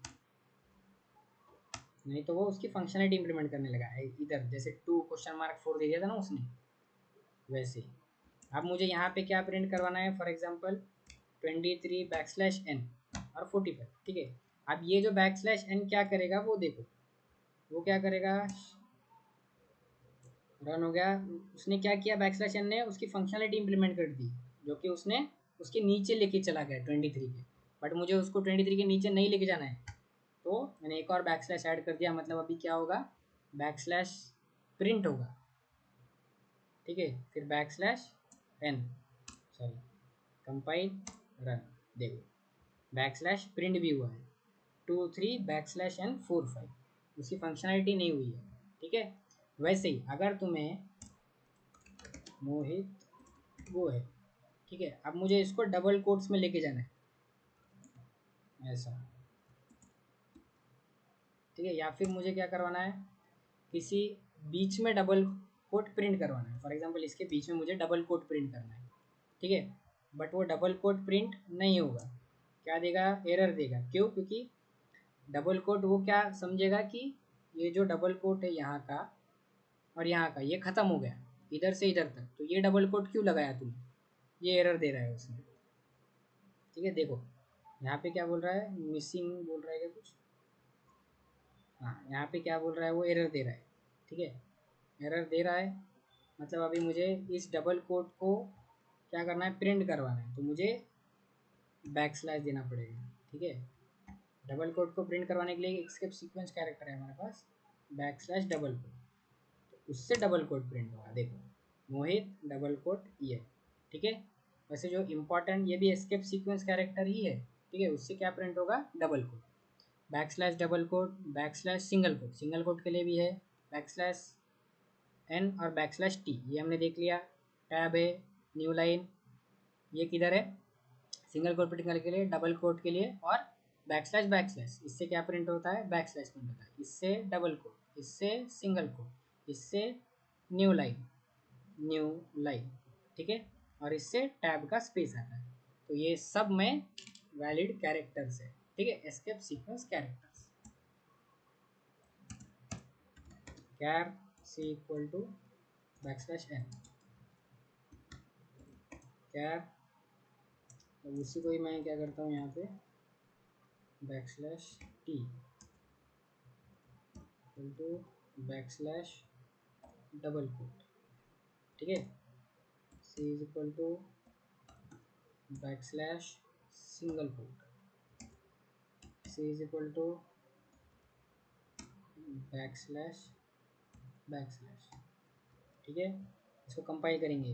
नहीं तो वो उसकी फंक्शनलिटी इंप्लीमेंट करने लगा है इधर, जैसे 2?4 दे दिया था ना उसने, वैसे अब मुझे यहाँ पे क्या प्रिंट करवाना है, फॉर एग्जांपल 23 बैकस्लैश n और 45, ठीक है। अब ये जो बैकस्लैश n क्या करेगा वो देखो, वो क्या करेगा, रन हो गया, उसने क्या किया, बैकस्लैश n ने उसकी फंक्शनलिटी इंप्लीमेंट कर दी, जो कि उसने उसके नीचे लेके चला गया 23 के, बट मुझे उसको 23 के नीचे नहीं लेके जाना है, तो मैंने एक और बैकस्लैश ऐड कर दिया, मतलब अभी क्या होगा, बैकस्लैश प्रिंट होगा, ठीक है, फिर backslash n, sorry, compile, run, देखो बैकस्लैश प्रिंट भी हुआ है, 23 बैकस्लैश n 45, उसकी फंक्शनलिटी नहीं हुई है, ठीक है। वैसे ही अगर तुम्हें मोहित वो है, ठीक है, अब मुझे इसको डबल कोट्स में लेके जाना है, ऐसा, ठीक है, या फिर मुझे क्या करवाना है, किसी बीच में डबल कोट प्रिंट करवाना है, फॉर एग्जांपल इसके बीच में मुझे डबल कोट प्रिंट करना है, ठीक है, बट वो डबल कोट प्रिंट नहीं होगा, क्या देगा, एरर देगा, क्यों, क्योंकि डबल कोट वो क्या समझेगा कि ये जो डबल कोट है यहाँ का और यहाँ का, ये ख़त्म हो गया इधर से इधर तक, तो ये डबल कोट क्यों लगाया तुमने, ये एरर दे रहा है उसमें, ठीक है। देखो यहाँ पे क्या बोल रहा है, मिसिंग बोल रहा है क्या कुछ, हाँ यहाँ पे क्या बोल रहा है, वो एरर दे रहा है, ठीक है, एरर दे रहा है, मतलब अभी मुझे इस डबल कोट को क्या करना है, प्रिंट करवाना है, तो मुझे बैकस्लैश देना पड़ेगा, ठीक है। डबल कोट को प्रिंट करवाने के लिए एस्केप सीक्वेंस कैरेक्टर है हमारे पास, बैकस्लैश डबल कोट, तो उससे डबल कोट प्रिंट होगा, देखो मोहित डबल कोट ये, ठीक है। वैसे जो इम्पोर्टेंट, ये भी एस्केप सीक्वेंस कैरेक्टर ही है, ठीक है, उससे क्या प्रिंट होगा, double quote, backslash double quote, backslash single quote, single quote के लिए भी है बैकस्लैश n और बैकस्लैश t, ये हमने देख लिया, टैब है, न्यू लाइन, ये किधर है, सिंगल कोट प्रिंट करने के लिए, डबल कोट के लिए, और बैकस्लैश बैकस्लैश, इससे क्या प्रिंट होता है, बैकस्लैश प्रिंट होता है, इससे डबल कोट, इससे सिंगल कोट, इससे न्यू लाइन, न्यू लाइन, ठीक है, और इससे टैब का स्पेस आता है, तो ये सब में वैलिड कैरेक्टर्स है, ठीक है, escape sequence characters, char c equal to backslash n, char, तो उसी को ही मैं क्या करता हूँ यहाँ पे, backslash t equal to backslash double quote, ठीक है, c is equal to backslash single quote, c is equal to backslash backslash, ठीक है। इसको कंपाइल करेंगे,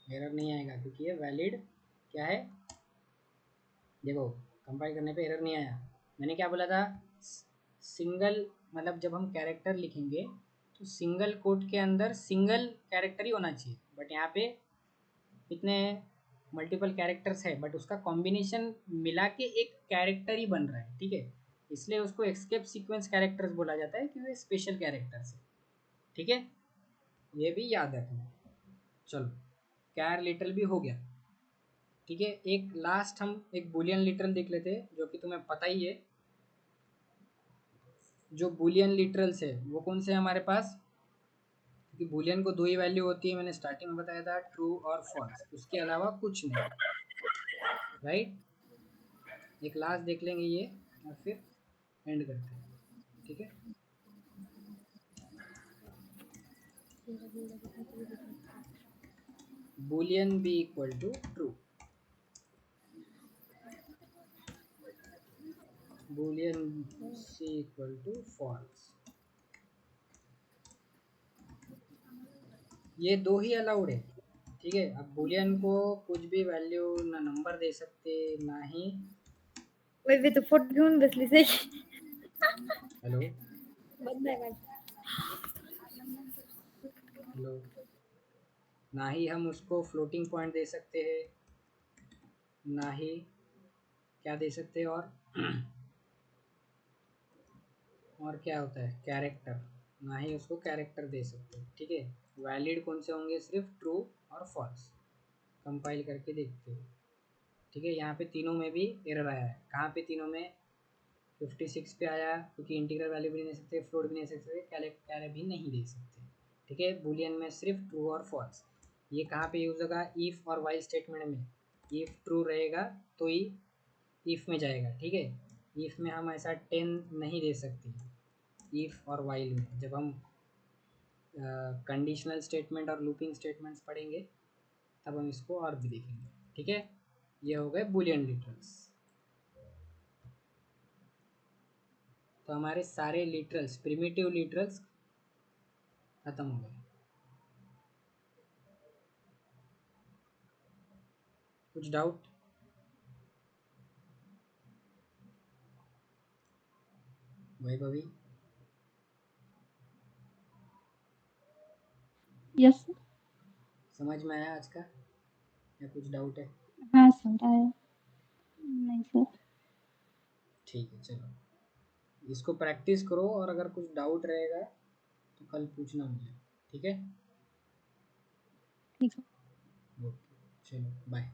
एरर नहीं आएगा क्योंकि ये वैलिड क्या है, देखो कंपाइल करने पे एरर नहीं आया, मैंने क्या बोला था, सिंगल, मतलब जब हम कैरेक्टर लिखेंगे तो सिंगल कोट के अंदर सिंगल कैरेक्टर ही होना चाहिए, बट यहाँ पे इतने मल्टीपल कैरेक्टर्स है, बट उसका कॉम्बिनेशन मिला के एक कैरेक्टर ही बन रहा है, ठीक है, इसलिए उसको एस्केप सीक्वेंस कैरेक्टर्स बोला जाता है, क्योंकि स्पेशल कैरेक्टर्स है, ठीक है, ये भी याद रखना। चलो कैर लिटरल भी हो गया, ठीक है, एक लास्ट हम एक बुलियन लिटरल देख लेते हैं, जो कि तुम्हें पता ही है, जो बुलियन लिटरल्स है वो कौन से है हमारे पास, क्योंकि बुलियन को दो ही वैल्यू होती है, मैंने स्टार्टिंग में बताया था, ट्रू और फॉल्स, उसके अलावा कुछ नहीं, राइट। एक लास्ट देख लेंगे ये और फिर एंड करते हैं, ठीक है। Boolean b equal to true, boolean c equal to false, ये दो ही अलाउड है, ठीक है। अब बुलियन को कुछ भी वैल्यू ना नंबर दे सकते ना ही, Wait, wait, fort घेऊन बसली से. हेलो बंद आहे माझं. हेलो ना ही हम उसको फ्लोटिंग पॉइंट दे सकते हैं, ना ही क्या दे सकते हैं, और क्या होता है कैरेक्टर, ना ही उसको कैरेक्टर दे सकते। ठीक है, वैलिड कौन से होंगे, सिर्फ ट्रू और फॉल्स। कंपाइल करके देखते हैं। ठीक है, यहाँ पे तीनों में भी एरर आया है। कहाँ पे तीनों में, 56 पे आया क्योंकि इंटीग्रल वैल्यू भी नहीं दे सकते, फ्लोट भी नहीं दे सकते, कैरे भी नहीं दे सकते। ठीक है, बुलियन में सिर्फ ट्रू और फॉल्स। ये कहाँ पे यूज होगा, इफ और वाइल स्टेटमेंट में। इफ ट्रू रहेगा तो ही इफ में जाएगा। ठीक है, इफ में हम ऐसा 10 नहीं दे सकते। इफ और वाइल में जब हम कंडीशनल स्टेटमेंट और लूपिंग स्टेटमेंट्स पढ़ेंगे तब हम इसको और भी देखेंगे। ठीक है, ये हो गए बुलियन लिटरल्स। तो हमारे सारे लिटरल्स, प्रिमिटिव लिटरल्स खत्म हो गए। कुछ डाउट? Vaibhavi, yes sir. समझ में आया आज का या कुछ डाउट है? हाँ सर आया। नहीं सर। ठीक है, चलो इसको प्रैक्टिस करो और अगर कुछ डाउट रहेगा तो कल पूछना मुझे। ठीक है, ठीक है। ओके, चलो बाय।